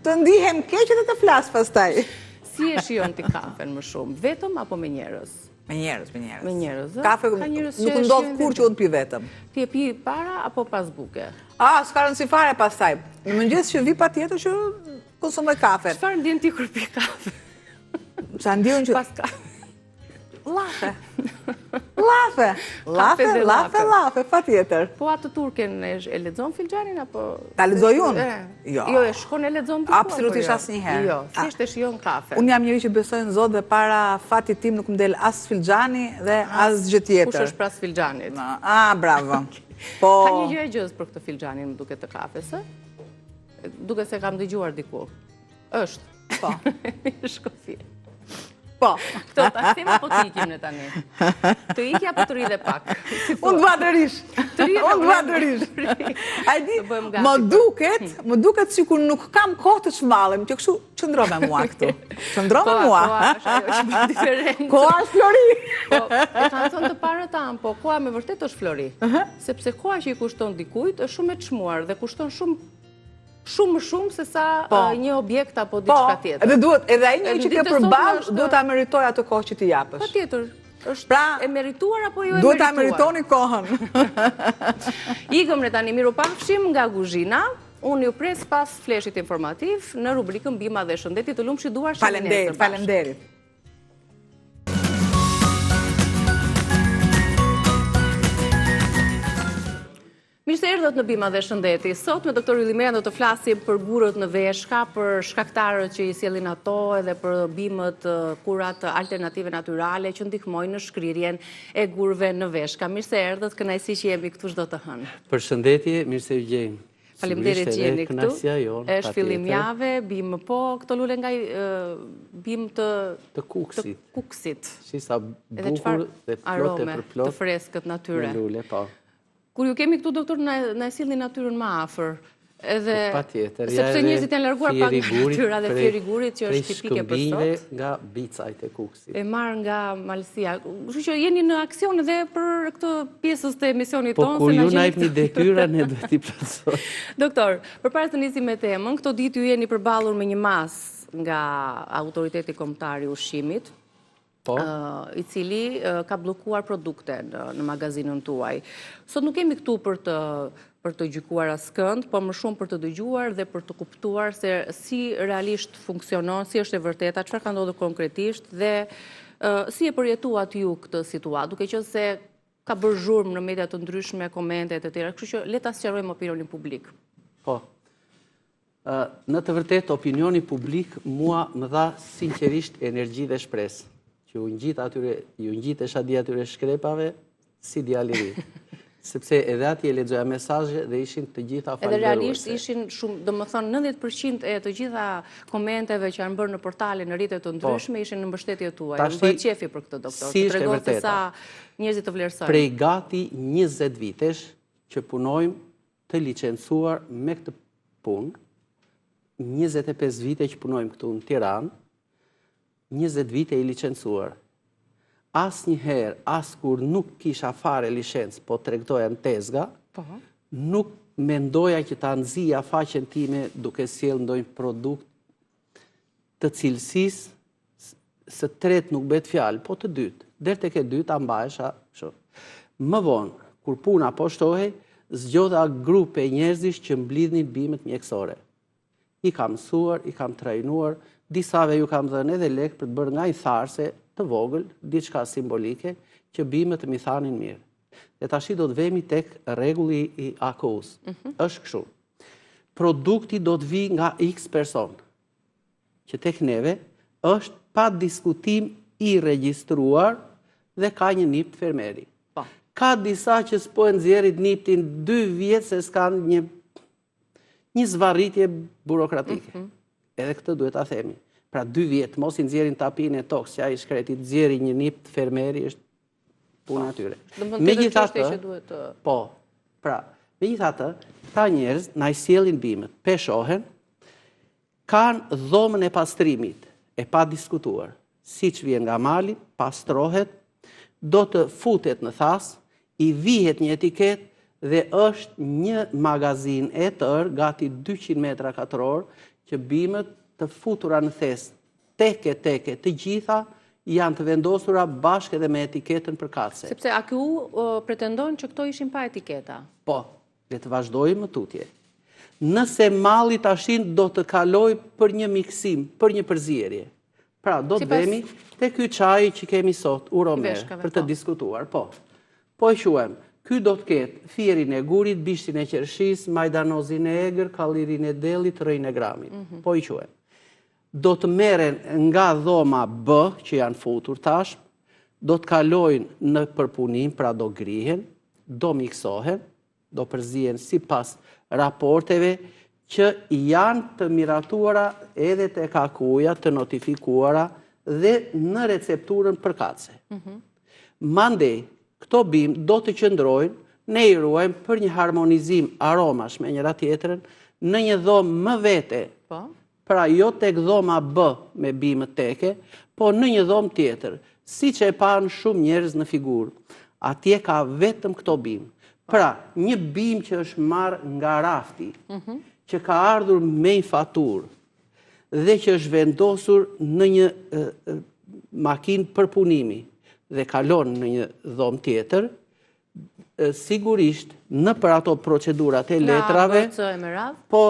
të ndihem keq dhe të flas pastaj. Si e shijon ti kafen më shumë, vetëm apo me njerëz? Me njerëz, me njerëz. Me njerëz, kafe nuk ndodh kur që unë pi vetëm. Ti e pi para apo pas buke? S'ka rëndësi fare pastaj. Në mëngjes që vi patjetër që konsumoj kafe. Çfarë ndjen ti kur pi kafe? Sa ndjen që pas kafe. Lafe, patjetër. Po atë turken e lexon filxhanin apo? Ta lexoj unë? Jo, e shkon e lexon ti? Absolutisht asnjëherë. Jo, thjesht e shijon kafe. Unë jam njëri që besoj në Zot dhe para fatit tim nuk më del as filxhani dhe as gjë tjetër. Kush është pras filxhanit? Bravo. Ka një gjë e gjës për këtë filxhanin, më duket të kafes, ë? Duket se kam dëgjuar diku. Është. Po. Shkofi. Po. Këto ta them apo të ikim në tani? Të iki apo të rridhe pak? Unë dua të rish. Unë dua të rish. A di, më duket sikur nuk kam kohë të çmallem, që kështu qëndro me mua këtu. Qëndro me mua. Koa është ajo që bën diferencë. Koa është flori. Po, e kanë thënë të parë tanë, po koa me vërtet është flori. Sepse koa që i kushton dikujt është shumë e çmuar dhe kushton shumë më shumë se sa një objekt apo diçka tjetër. Edhe ai njëri që ke përballë duhet ta meritoj atë kohë që ti japësh. Patjetër. Është e merituar apo jo e merituar? Duhet ta meritoni kohën. Ikëm ne tani, miru pafshim nga kuzhina. Unë ju pres pas fleshit informativ në rubrikën Bima dhe Shëndeti. Të lumshi duar shumë nesër. Faleminderit. Mirë se erdhët në Bima dhe Shëndeti. Sot me doktor Yllimera do të flasim për gurët në veshka, për shkaktarët që i sjellin ato edhe për bimët, kurat alternative natyrale që ndihmojnë në shkrirjen e gurëve në veshka. Mirë se erdhët, kënaqësi që jemi këtu çdo të hënë. Përshëndetje, mirë se ju gjejmë. Faleminderit që jeni këtu. Është fillim jave, bim po këto lule nga bim të kuksit. Si sa bukur dhe plot e përplot. Të freskët natyre. Me lule, po. Kur ju kemi këtu, doktor, na sillni natyrën më afër. Edhe sepse njerëzit janë larguar pak nga natyra dhe fleri i gurit që është tipike për sot. Nga bicajt e kuksit. E marr nga malësia. Kështu që jeni në aksion edhe për këtë pjesës të emisionit tonë. Po kur ju na jepni detyrën ne duhet t'i plotësojmë. Doktor, përpara të nisim me temën, këto ditë ju jeni përballur me një mas nga autoriteti kombëtar i ushqimit. I cili ka blokuar produkte në magazinën tuaj. Sot nuk kemi këtu për të gjykuar askënd, po më shumë për të dëgjuar dhe për të kuptuar se si realisht funksionon, si është e vërteta, çfarë ka ndodhur konkretisht dhe si e përjetuat ju këtë situatë, duke qenë se ka bërë zhurmë në media të ndryshme, komente e të tjera, kështu që le ta sqarojmë opinionin publik. Po. Në të vërtetë opinioni publik mua më dha sinqerisht energji dhe shpresë. Që ju ngjitë shadi atyre shkrepave si djalë i ri. Sepse edhe atje lexoja mesazhe dhe ishin të gjitha falënderuese. Edhe realisht ishin shumë, domethënë 90% e të gjitha komenteve që janë bërë në portale, në rrjetet të ndryshme ishin në mbështetje tuaj. Më bëhet qefi për këtë, doktor. Si tregon se sa njerëzit të vlerësojnë. Prej gati 20 vitesh që punojmë të licencuar me këtë punë, 25 vite që punojmë këtu në Tiranë, 20 vite i licencuar. Asnjëherë, askur nuk kisha fare licencë, po tregtoja në tezga, nuk mendoja që ta nxija faqen time duke sjellë ndonjë produkt të cilësisë, së tretë nuk bëhet fjalë, po të dytë. Deri tek e dytë ta mbahesha kështu. Më vonë, kur puna po shtohej, zgjodha grupe njerëzish që mblidhnin bimët mjekësore. I kam mësuar, i kam trajnuar, disave ju kam dhënë edhe lek për të bërë nga një tharse të vogël, diçka simbolike, që bimët të mi thanin mirë. Dhe tashi do të vemi tek rregulli i AKU-s. Është kështu. Produkti do të vi nga X person. që tek neve është pa diskutim i regjistruar dhe ka një nipt fermeri. Ka disa që s'po e nxjerrit niptin 2 vjet se s'kan një zvarritje burokratike. Edhe këtë duhet ta themi. Pra 2 vjet, mos i nxjerrin tapin e tokës që ai shkreti të nxjerrë një nipt fermeri është puna e tyre. Megjithatë, megjithatë, ta njerëz na i sjellin bimët, peshohen, kanë dhomën e pastrimit, e pa diskutuar. Siç vjen nga mali, pastrohet, do të futet në thas, i vihet një etiket dhe është një magazin e tërë, gati 200 metra katror, që bimët të futura në thes, teke, të gjitha, janë të vendosura bashkë edhe me etiketën për katse. Sepse AKU pretendojnë që këto ishin pa etiketa. Po, le të vazhdojmë më tutje. Nëse malli tashin do të kaloj për një miksim, për një përzierje. Pra, do të vemi te ky çaj që kemi sot, Uromer, për të diskutuar. Po e quajmë. Ky do të ketë thierin e gurit, bishtin e qershis, majdanozin e egër, kallirin e dellit, rëjin e gramit. Po i quajmë. Do të merren nga dhoma B, që janë futur tashmë, do të kalojnë në përpunim, pra do grihen, do miksohen, do përzihen sipas raporteve që janë të miratuara edhe tek AKU-ja, të notifikuara dhe në recepturën për katse. Mandej, këto bim do të qëndrojnë, ne i ruajmë për një harmonizim aromash me njëra tjetrën në një dhomë më vete. Pra jo tek dhoma B me bimët teke, po në një dhomë tjetër, si që e panë shumë njerëz në figurë. Atje ka vetëm këto bimë. Pra, një bim që është marrë nga rafti, që ka ardhur me faturë dhe që është vendosur në një makinë përpunimi dhe kalon në një dhomë tjetër, sigurisht në për ato procedurat e letrave, po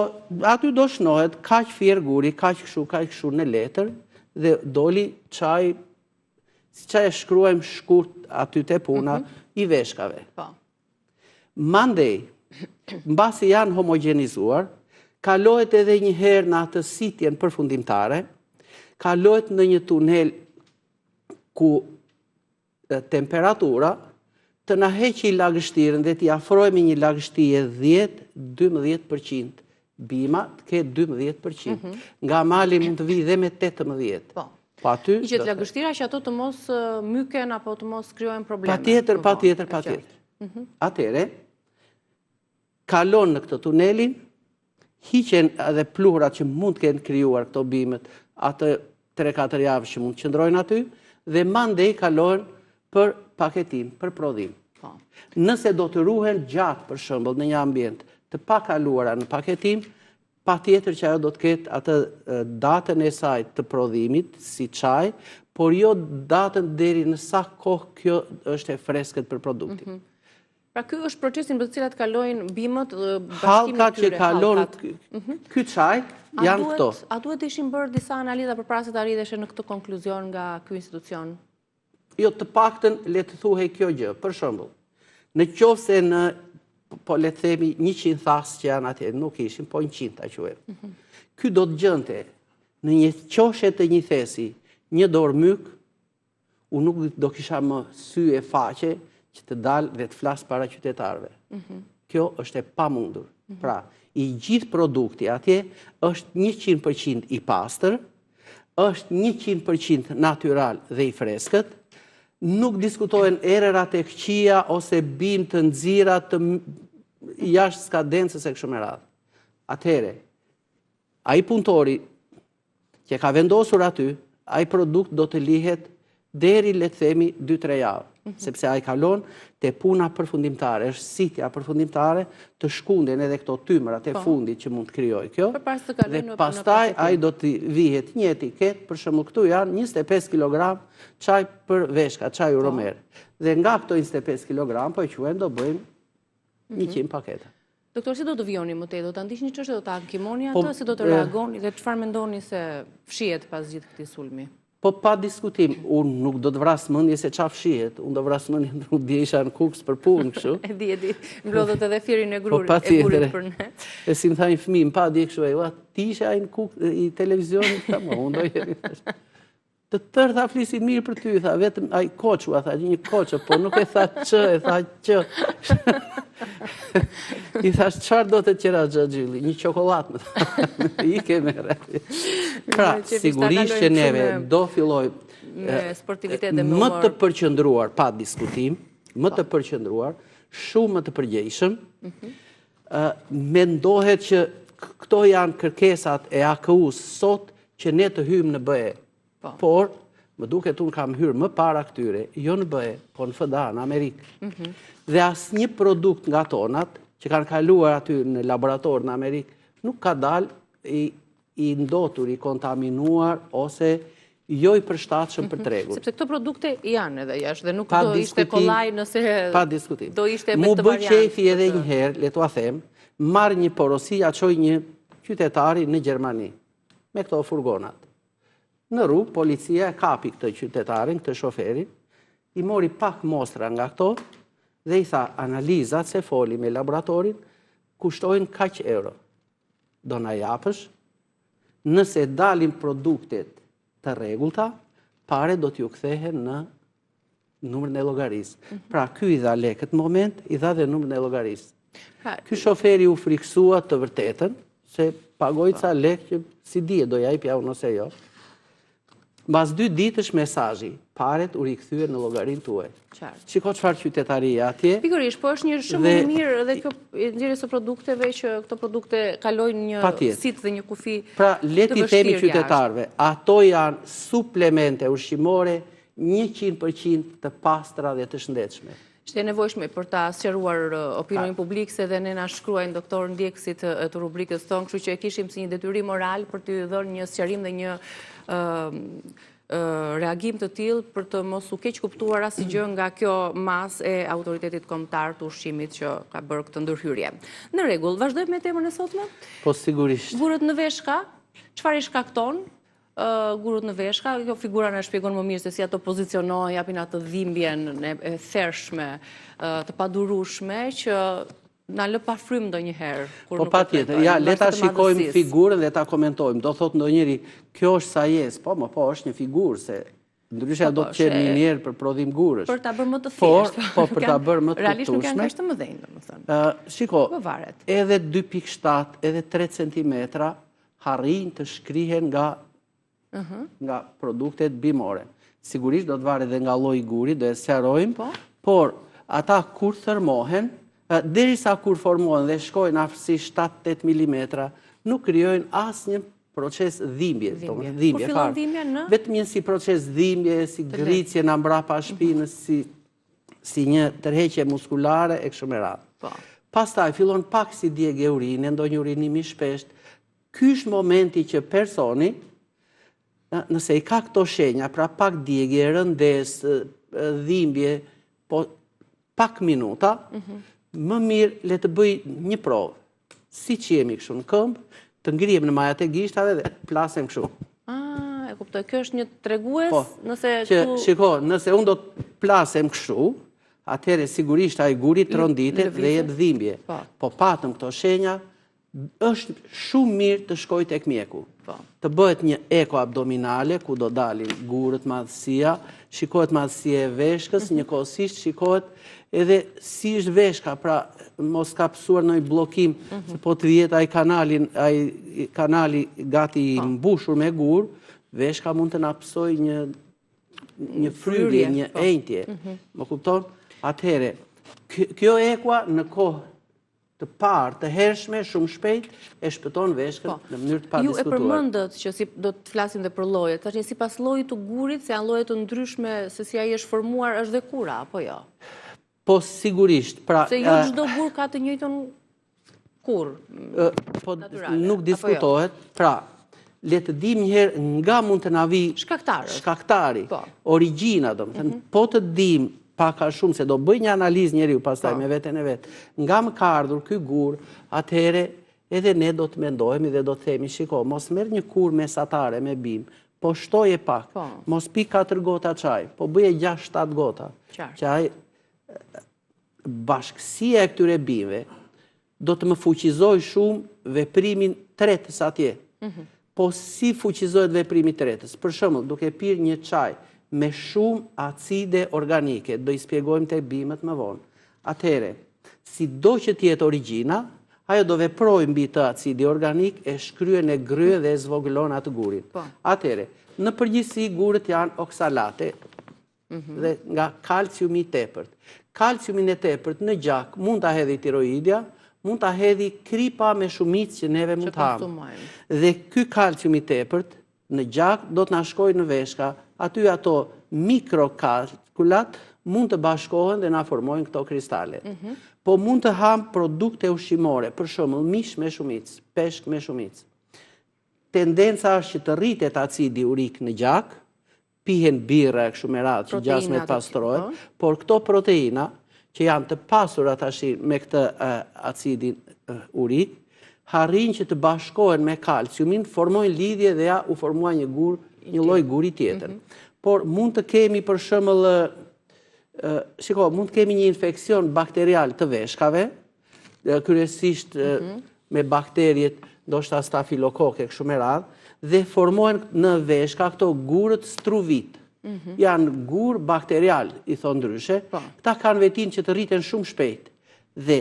aty do shnohet kaq fier guri, kaq kështu në letër dhe doli çaj, si çaj e shkruajmë shkurt aty te puna i veshkave. Mandej, mbasi janë homogenizuar, kalohet edhe një herë në atë sitjen përfundimtare, kalohet në një tunel ku temperatura të na heqi lagështirën dhe t'i afrojmë një lagështie 10-12%. Bima të ketë 12%. Nga mali mund të vi dhe me 18%. I qëtë lagështira që ato të mos myken apo të mos krijojnë probleme. Patjetër. Atere, kalon në këtë tunelin, hiqen edhe pluhurat që mund të kenë krijuar këto bimët, atë 3-4 javë që mund të qëndrojnë aty, dhe mandej kalon për paketim, për prodhim. Nëse do të ruhen gjatë, për shembull, në një ambient të pakaluara në paketim, patjetër që ajo do të ketë atë datën e saj të prodhimit, si çaj, por jo datën deri në sa kohë kjo është e freskët për produktin. Pra ky është procesi në të cilat kalojnë bimët bashkimin e hallkat që kalon ky çaj janë këto. A duhet të ishin bërë disa analiza përpara se të arriteshe në këtë konkluzion nga ky institucion? Jo, të paktën le të thuhej kjo gjë. Për shembull, në qoftë se në, po le të themi 100 thas që janë atje, nuk ishin, po 100 ta quajmë. Ky do të gjente në një qoshe të një thesi, një dorë myk, unë nuk do kisha më sy e faqe që të dalë dhe të flas para qytetarëve. Kjo është e pamundur. Pra, i gjithë produkti atje është 100% i pastër, është 100% natyral dhe i freskët, nuk diskutohen erërat e këqija ose bim të nxira të jashtë skadencës e kështu me radhë. Atëhere, ai punëtori që ka vendosur aty, ai produkt do të lihet deri le të themi 2-3 javë, sepse ai kalon te puna përfundimtare, është sitja përfundimtare të shkunden edhe këto tymrat e fundit që mund të krijojë kjo. Dhe pastaj ai do të vihet një etiket, për shembull këtu janë 25 kg çaj për veshka, çaj Uromer. Dhe nga këto 25 kg, po e quajmë do bëjmë 100 paketa. Doktor, si do të vjoni më tej? Do ta ndiqni çështën, do ta ankimoni atë, si do të reagoni dhe çfarë mendoni se fshihet pas gjithë këtij sulmi? Po pa diskutim, unë nuk do të vrasë mëndje se qafë shihet, unë do vrasë mëndje nuk dje isha në kukës për punë, kështu. E di, mblodhët edhe firin e gurit për ne. E si më thajnë fëmi, më pa dje kështu, ti isha i në kukë, i televizionit, ta më, unë do jeri. Të tërë tha flisin mirë për ty, tha, vetëm, a i koqua, tha, një koqë, po nuk e tha që, e tha që. I thash, qëfar do të qera Gjëgjili? Një qokolat, më tha, i ke mere. Pra, sigurisht që neve do filloj më të përqëndruar, pa diskutim, më të përqëndruar, shumë më të përgjeshëm, mendohet që këto janë kërkesat e AKU-s sot që ne të hymë në BE. Por, më duket unë kam hyrë më para këtyre, jo në BE, po në FDA, në Amerikë. Dhe asë një produkt nga tonat, që kanë kaluar aty në laborator në Amerikë, nuk ka dalë i ndotur, i kontaminuar, ose jo i përshtatshëm për tregun. Sepse këto produkte janë edhe jashtë, dhe nuk do ishte kollaj nëse do ishte me të variantë. Mu bëj qefi edhe njëherë, le t'ua them, marrë një porosi, a qoj një qytetari në Gjermani, me këto furgonat. Në rrugë, policia e kapi këtë qytetarin, këtë shoferin, i mori pak mostra nga këto, dhe i tha, analizat se foli me laboratorin, kushtojnë kaq euro. Do na japësh, nëse dalin produktet të rregullta, pare do t'ju kthehen në numrin e llogarisë. Pra, ky i dha lekët në moment, i dha dhe numrin e llogarisë. Ky shoferi u friksua të vërtetën, se pagoj ca lekë që si dije do ja jepja unë ose jo. Mbas 2 ditësh mesazhi, paret u rikthyen në llogarinë tuaj. Shiko çfarë qytetarie atje. Pikërisht, po është një shumë i mirë edhe kjo nxjerrjes së produkteve që këto produkte kalojnë një sit dhe një kufi. Pra, le t'i themi qytetarëve, ato janë suplemente ushqimore 100% të pastra dhe të shëndetshme. Ishte e nevojshme për ta sqaruar opinionin publik, se dhe ne na shkruajnë doktor ndjekësit të rubrikës tonë, kështu që e kishim si një detyrim moral për t'i dhënë një sqarim dhe një reagim të tillë për të mos u keq kuptuar asgjë nga kjo masë e autoritetit kombëtar të ushqimit që ka bërë këtë ndërhyrje. Në rregull, vazhdojmë me temën e sotme? Po sigurisht. Gurët në veshka, çfarë i shkakton? Gurët në veshka, kjo figura na shpjegon më mirë se si ato pozicionohen, japin atë dhimbjen e thershme, të padurueshme që na lë pa frym ndonjëherë. Po patjetër, ja, le ta shikojmë figurën dhe ta komentojmë. Do thotë ndonjëri, kjo është sajes, po është një figurë, se ndryshe do të qenë një njerë për prodhim gurësh. Për ta bërë më të thjeshtë. Po, për ta bërë më të realisht nuk janë kaq të mëdhenj, domethënë. Shiko, edhe 2.7, edhe 3 cm harrin të shkrihen nga produktet bimore. Sigurisht do të varet edhe nga lloji i gurit, do e sqarojmë, por ata kur thërmohen, derisa kur formohen dhe shkojnë afërsi 7-8 mm, nuk krijojnë asnjë proces dhimbje. Kur fillon dhimbja në? Vetëm një si proces dhimbje, si gricje në mbrapa shpinës, si një tërheqje muskulare e kështu me radhë. Pastaj fillon pak si djegë urine, ndonjë urinimi shpesht. Ky është momenti që personi, nëse i ka këto shenja, pra pak djegje, rëndes, dhimbje, po pak minuta, më mirë le të bëj një provë. Si që jemi kështu në këmbë, të ngrihem në majat e gishtave dhe plasem kështu. E kuptoj, kjo është një tregues nëse Shiko, nëse unë do të plasem kështu, atëherë sigurisht ai guri tronditet dhe jep dhimbje. Po patëm këto shenja, është shumë mirë të shkoj tek mjeku. Të bëhet një eko abdominale, ku do dalin gurët, madhësia, shikohet madhësia e veshkës, njëkohësisht shikohet edhe si është veshka, pra mos ka pësuar në blokim, se po të vjetë ai kanali gati mbushur me gurë, veshka mund të na pësoj një fryrje, një enjtje. Më kupton? Atëhere, kjo ekua në kohë të parë, të hershme, shumë shpejt, e shpëton veshkën në mënyrë të padiskutuar. Ju e përmendët që do të flasim dhe për llojet, tashmë sipas llojit të gurit, se janë lloje të ndryshme se si ai është formuar, është dhe kura, apo jo? Po sigurisht, pra... Se jo çdo gur ka të njëjtën kur. Po nuk diskutohet, pra, le të dim njëherë nga mund të na vi shkaktari, origjina, domethënë, po të dim pak a shumë, se do bëj një analizë njeriu pastaj me veten e vet. Nga më ka ardhur ky gur, atëherë edhe ne do të mendojmë dhe do të themi, shiko, mos merr një kur mesatare me bim, po shtoje pak, mos pi 4 gota qaj, po bëje 6-7 gota qaj, bashkësia e këtyre bimëve do të më fuqizoj shumë veprimin tretës atje. Po si fuqizohet veprimi tretës? Për shembull, duke pirë një çaj me shumë acide organike, do i spjegojmë tek bimët më vonë. Atëherë, sido që të jetë origjina, ajo do veprojë mbi të acidi organik, e shkryen e gryë dhe e zvogëlon atë gurin. Atëherë, në përgjithësi gurët janë oksalate dhe nga kalciumi i tepërt. Kalciumin e tepërt në gjak mund ta hedhë tiroidja, mund ta hedhë kripa me shumicë që neve mund të hamë. Dhe ky kalcium i tepërt në gjak do të na shkojë në veshka, aty ato mikrokalkulat mund të bashkohen dhe na formojnë këto kristale. Po mund të ham produkte ushqimore, për shembull mish me shumicë, peshk me shumicë. Tendenca është që të rritet acidi urik në gjak, pihen birra e kështu me radhë që gjasmet pastrohet, por këto proteina që janë të pasura tash me këtë acidin urik, harrin që të bashkohen me kalciumin, formojnë lidhje dhe ja u formua një lloj guri tjetër. Por mund të kemi për shembull mund të kemi një infekcion bakterial të veshkave, kryesisht me bakteriet ndoshta stafilokoke kështu me radhë, dhe formohen në veshka këto gurët struvit. Janë gur bakterial, i thonë ndryshe, këta kanë vetin që të rriten shumë shpejt dhe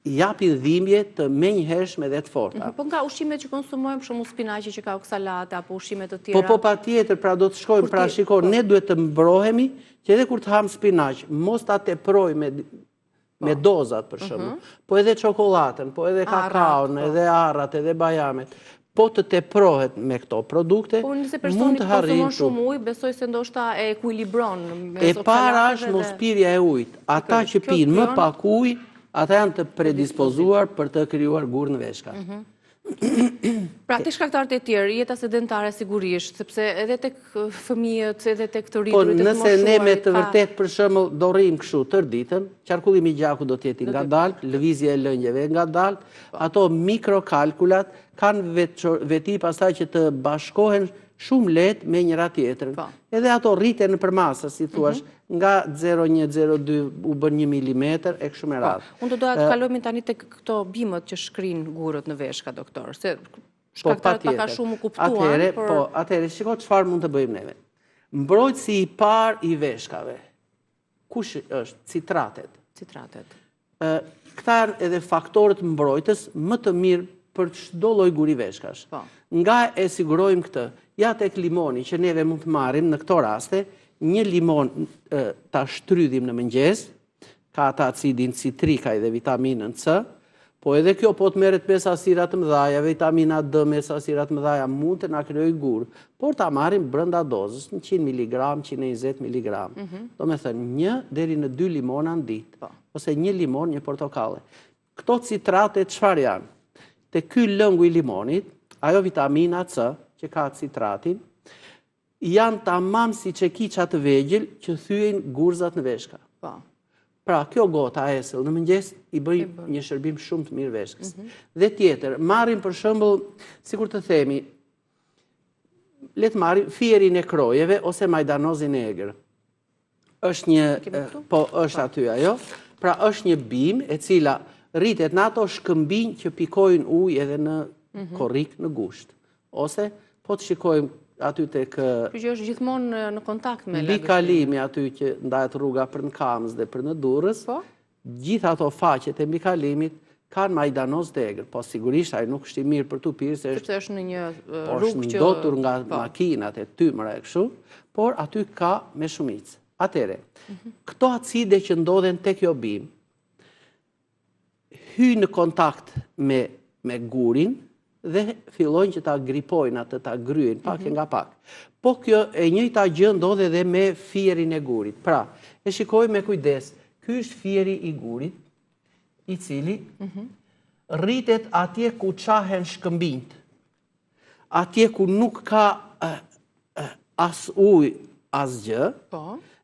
japin dhimbje të menjëhershme dhe të forta. Po nga ushqimet që konsumojmë, shumë spinaqi që ka oksalate apo ushqimet të tjera? Po patjetër, pra do të shkojmë, pra shiko, ne duhet të mbrohemi që edhe kur të ham spinaq, mos ta teproj me dozat për shembull, po edhe çokoladën, po edhe kakaon, edhe arrat, edhe bajamet. Po të teprohet me këto produkte, mund të harrijë shumë ujë, besoj se ndoshta e ekuilibron. E para është mos pirja e ujit. Ata që pinë më pak ujë, ata janë të predispozuar për të krijuar gur në veshka. Pra, tek shkaktarët e tjerë, jeta sedentare sigurisht, sepse edhe tek fëmijët, edhe tek të rritur, po nëse ne me të vërtet për shembull do rrim kështu tër ditën, qarkullimi i gjakut do të jetë ngadalt, lëvizja e lëngjeve ngadalt, ato mikrokalkulat kanë veti pastaj që të bashkohen shumë lehtë me njëra tjetrën. Edhe ato rriten nëpër masë, si thuash, nga 0,1, 0,2 u bën 1 milimetër e kështu me radhë. Unë do doja të kalojmë tani tek këto bimët që shkrin gurët në veshka, doktor, se shkaktarët pak a shumë u kuptuan. Atëherë, shiko çfarë mund të bëjmë neve. Mbrojtësi i parë i veshkave. Kush është? Citratet. Citratet. Këta janë edhe faktorët mbrojtës më të mirë për çdo lloj guri veshkash. Nga e sigurojmë këtë, ja tek limoni që neve mund të marrim në këto raste, një limon ta shtrydhim në mëngjes, ka ata acidin citrikaj dhe vitaminën C, po edhe kjo po të merret me sasira të mëdha, vitamina D me sasira të mëdha mund të na krijojë gur, por ta marrim brenda dozës, 100 mg, 120 mg. Domethënë 1 deri në 2 limona në ditë, ose 1 limon, 1 portokalle. Këto citrate çfarë janë? Te ky lëngu i limonit, ajo vitamina C që ka citratin, janë tamam si çekiça të vegjël që thyen gurzat në veshka. Pra, kjo gota esëll në mëngjes i bëj një shërbim shumë të mirë veshkës. Dhe tjetër, marrim për shembull, sikur të themi, le të marrim fierin e krojeve ose majdanozin e egër. Është një, po është aty ajo, pra është një bimë e cila rritet në ato shkëmbinj që pikojnë ujë edhe në korrik në gusht. Ose, po të shikojmë aty tek... Që është gjithmonë në kontakt me bikalimi aty që ndahet rruga për në Kamës dhe për në Durrës, gjitha ato faqet e bikalimit kanë majdanoz të egër. Po sigurisht ai nuk është i mirë për tu pirë, sepse është në një rrugë që... është ndotur nga makinat e tymra e kështu, por aty ka me shumicë. Atëre, këto acide që ndodhen tek jo bimë, hyjnë në kontakt me gurin dhe fillojnë që ta gripojnë atë, ta gryjnë, pak e nga pak. Po kjo e njëjta gjë ndodhe edhe me fierin e gurit. Pra, e shikoj me kujdes, ky është fieri i gurit, i cili rritet atje ku qahen shkëmbinjt, atje ku nuk ka as ujë, as gjë,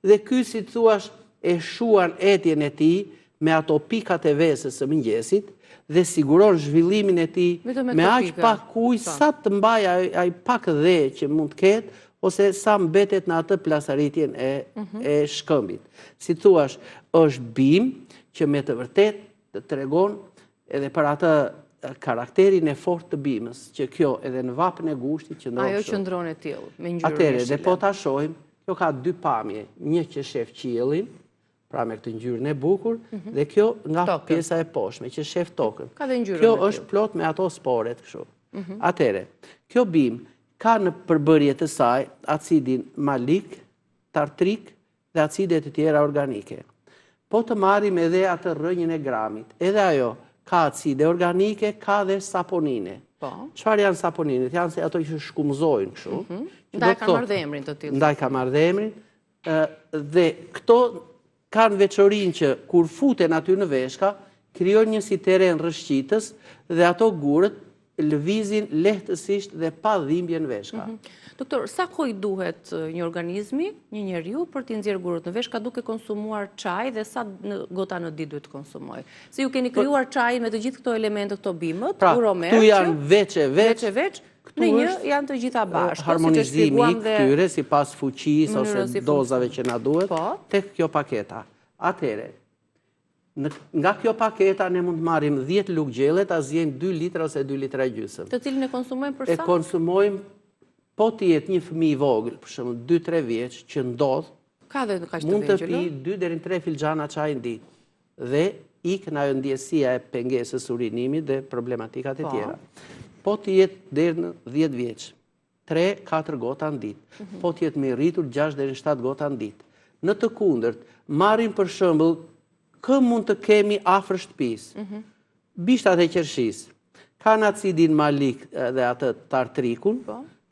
dhe ky si thuash e shuan etjen e tij me ato pikat e vesës së mëngjesit dhe siguron zhvillimin e tij me aq pak ujë sa të mbaj ai pak dhe që mund të ketë ose sa mbetet në atë plasaritjen e shkëmbit. Si thuash, është bim që me të vërtet të tregon edhe për atë karakterin e fortë të bimës, që kjo edhe në vapën e gushtit që ndronë ajo që ndronë e tillë, me ngjyrë atëre, dhe po ta shohim, kjo ka dy pamje, një që shef qiellin, pra me këtë ngjyrën e bukur, dhe kjo nga pjesa e poshtme, që shef tokën. Ka dhe ngjyrën. Kjo është plot me ato sporet kështu. Atëre, kjo bim ka në përbërje të saj acidin malik, tartrik dhe acidet të tjera organike. Po të marrim edhe atë rrënjën e gramit, edhe ajo ka acide organike, ka dhe saponine. Çfarë janë saponinet? Janë se ato që shkumëzojnë kështu. Ndaj ka marrë dhe emrin të tillë. Ndaj ka marrë dhe emrin. Dhe këto kanë veçorinë që kur futen aty në veshka, krijojnë një si teren rrëshqitës dhe ato gurët lëvizin lehtësisht dhe pa dhimbje në veshka. Doktor, sa kohë duhet një organizmi, një njeriu për t'i nxjerrë gurët në veshka duke konsumuar çaj dhe sa gota në ditë duhet të konsumoj? Se ju keni krijuar çajin me të gjithë këto elemente, këto bimët, uromer. Këtu janë veç, në një janë të gjitha bashkë. Harmonizimi i këtyre sipas fuqisë ose dozave që na duhet tek kjo paketa. Atëre, nga kjo paketa ne mund të marrim 10 lugë gjelle, ta zgjejmë 2 litra ose 2 litra e gjysmë. Të cilin e konsumojmë për sa? E konsumojmë po të jetë një fëmijë i vogël, për shembull 2-3 vjeç që ndodh, mund të pi 2 deri në 3 filxhana çaj në ditë. Dhe ikën ajo ndjesia e pengesës urinimit dhe problematikat e tjera. Po të jetë deri në 10 vjeç, 3-4 gota në ditë. Po të jetë me rritur 6 deri në 7 gota në ditë. Në të kundërt, marrim për shembull kë mund të kemi afër shtëpisë. Bishtat e qershisë kanë acidin malik dhe atë tartrikun,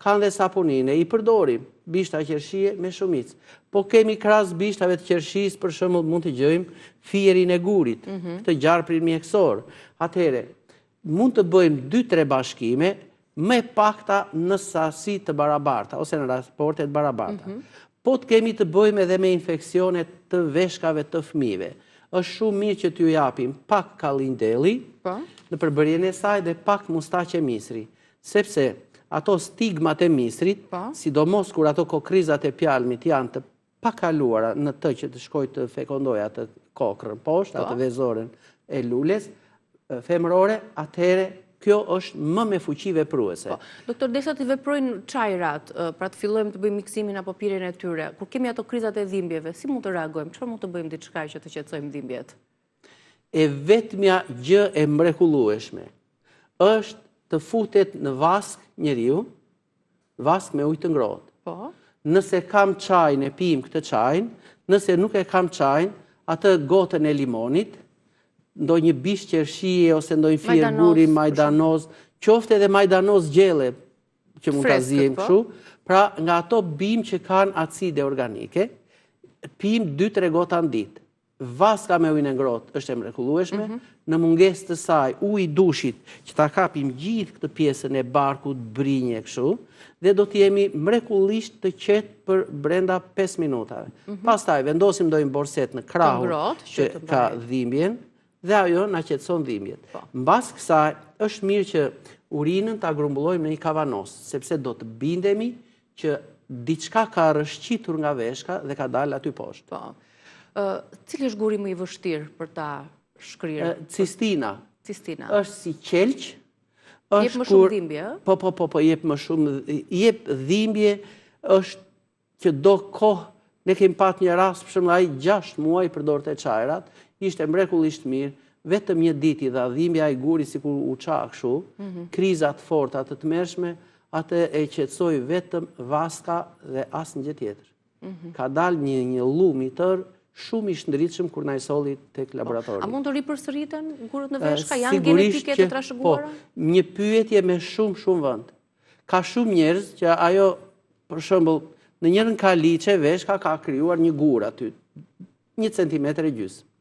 kanë dhe saponine, i përdorim bishta qershie me shumicë. Po kemi krahas bishtave të qershisë, për shembull mund të gjejmë firin e gurit, këtë gjarprin mjekësor. Atëherë, mund të bëjmë 2-3 bashkime me pakta në sasi të barabarta ose në raporte të barabarta. Po të kemi të bëjmë edhe me infeksione të veshkave të fëmijëve. Është shumë mirë që t'ju japim pak kalindeli në përbërjen e saj dhe pak mustaqe misri, sepse ato stigmat e misrit, sidomos kur ato kokrizat e pjalmit janë të pakaluara në të që të shkoj të fekondoj atë kokrën poshtë, atë vezoren e lules femërore, atëhere kjo është më me fuqi vepruese. Doktor, derisa të veprojnë çajrat, pra të fillojmë të bëjmë miksimin apo pirjen e tyre, kur kemi ato krizat e dhimbjeve, si mund të reagojmë? Çfarë mund të bëjmë diçka që të qetësojmë dhimbjet? E vetmja gjë e mrekullueshme është të futet në vask njeriu, vask me ujë të ngrohtë. Nëse kam çajin e pijmë këtë çajin, nëse nuk e kam çajin, atë gotën e limonit, ndonjë bish qershie ose ndonjë fier guri, majdanoz, qoftë edhe majdanoz gjelle që mund ta zgjejmë kështu. Pra, nga ato bim që kanë acide organike, pijmë 2-3 gota në ditë. Vaska me ujin e ngrohtë është e mrekullueshme, në mungesë të saj uji i dushit që ta kapim gjithë këtë pjesën e barkut, brinje kështu, dhe do të jemi mrekullisht të qetë për brenda 5 minutave. Pastaj vendosim ndonjë borset në krahun që ka dhimbjen, dhe ajo na qetëson dhimbjet. Mbas kësaj, është mirë që urinën ta grumbullojmë në një kavanos, sepse do të bindemi që diçka ka rrëshqitur nga veshka dhe ka dalë aty poshtë. Cili është guri më i vështirë për ta shkrirë? Cistina. Cistina. Është si qelq. Jep më shumë dhimbje? Po, jep më shumë. Jep dhimbje është që do kohë, ne kemi pat një rast, për shembull ai 6 muaj përdorte çajrat, ishte mrekullisht mirë, vetëm një ditë i dha dhimbja ai guri sikur u ça kështu, kriza të forta të tmerrshme, atë e qetësoi vetëm vaska dhe asnjë gjë tjetër. Ka dalë një llum i tërë shumë i shndritshëm kur na i solli tek laboratori. A mund të ripërsëriten gurët në veshka? Janë genetike të trashëguara? Po, një pyetje me shumë vend. Ka shumë njerëz që ajo, për shembull, në njërin kaliçe veshka ka krijuar një gur aty, 1 centimetër e gjysmë.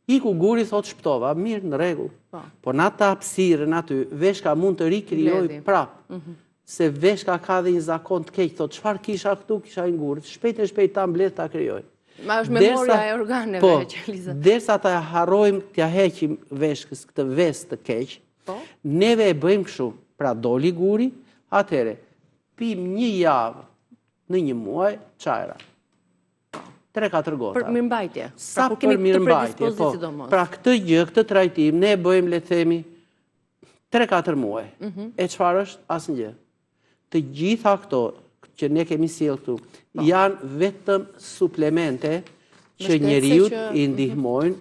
Iku guri thot shptova, mirë, në rregull. Po në atë hapësirën aty, veshka mund të rikrijojë prapë. Se veshka ka dhe një zakon të keq, thot çfarë kisha këtu, kisha një gur, shpejt ta mbledh ta krijoj. Ma është memoria e organeve, Liza. Derisa ta harrojmë t'ja heqim veshkës këtë vesë të keq, neve e bëjmë kështu, pra doli guri, atëre, pim një javë në një muaj çajra. 3-4 gota. Për mirëmbajtje. Sa për mirëmbajtje, po. Pra këtë gjë, këtë trajtim, ne bëjmë, le të themi, 3-4 muaj. E çfarë është? Asnjë. Të gjitha këto që ne kemi sjellë këtu, janë vetëm suplemente që njeriut i ndihmojnë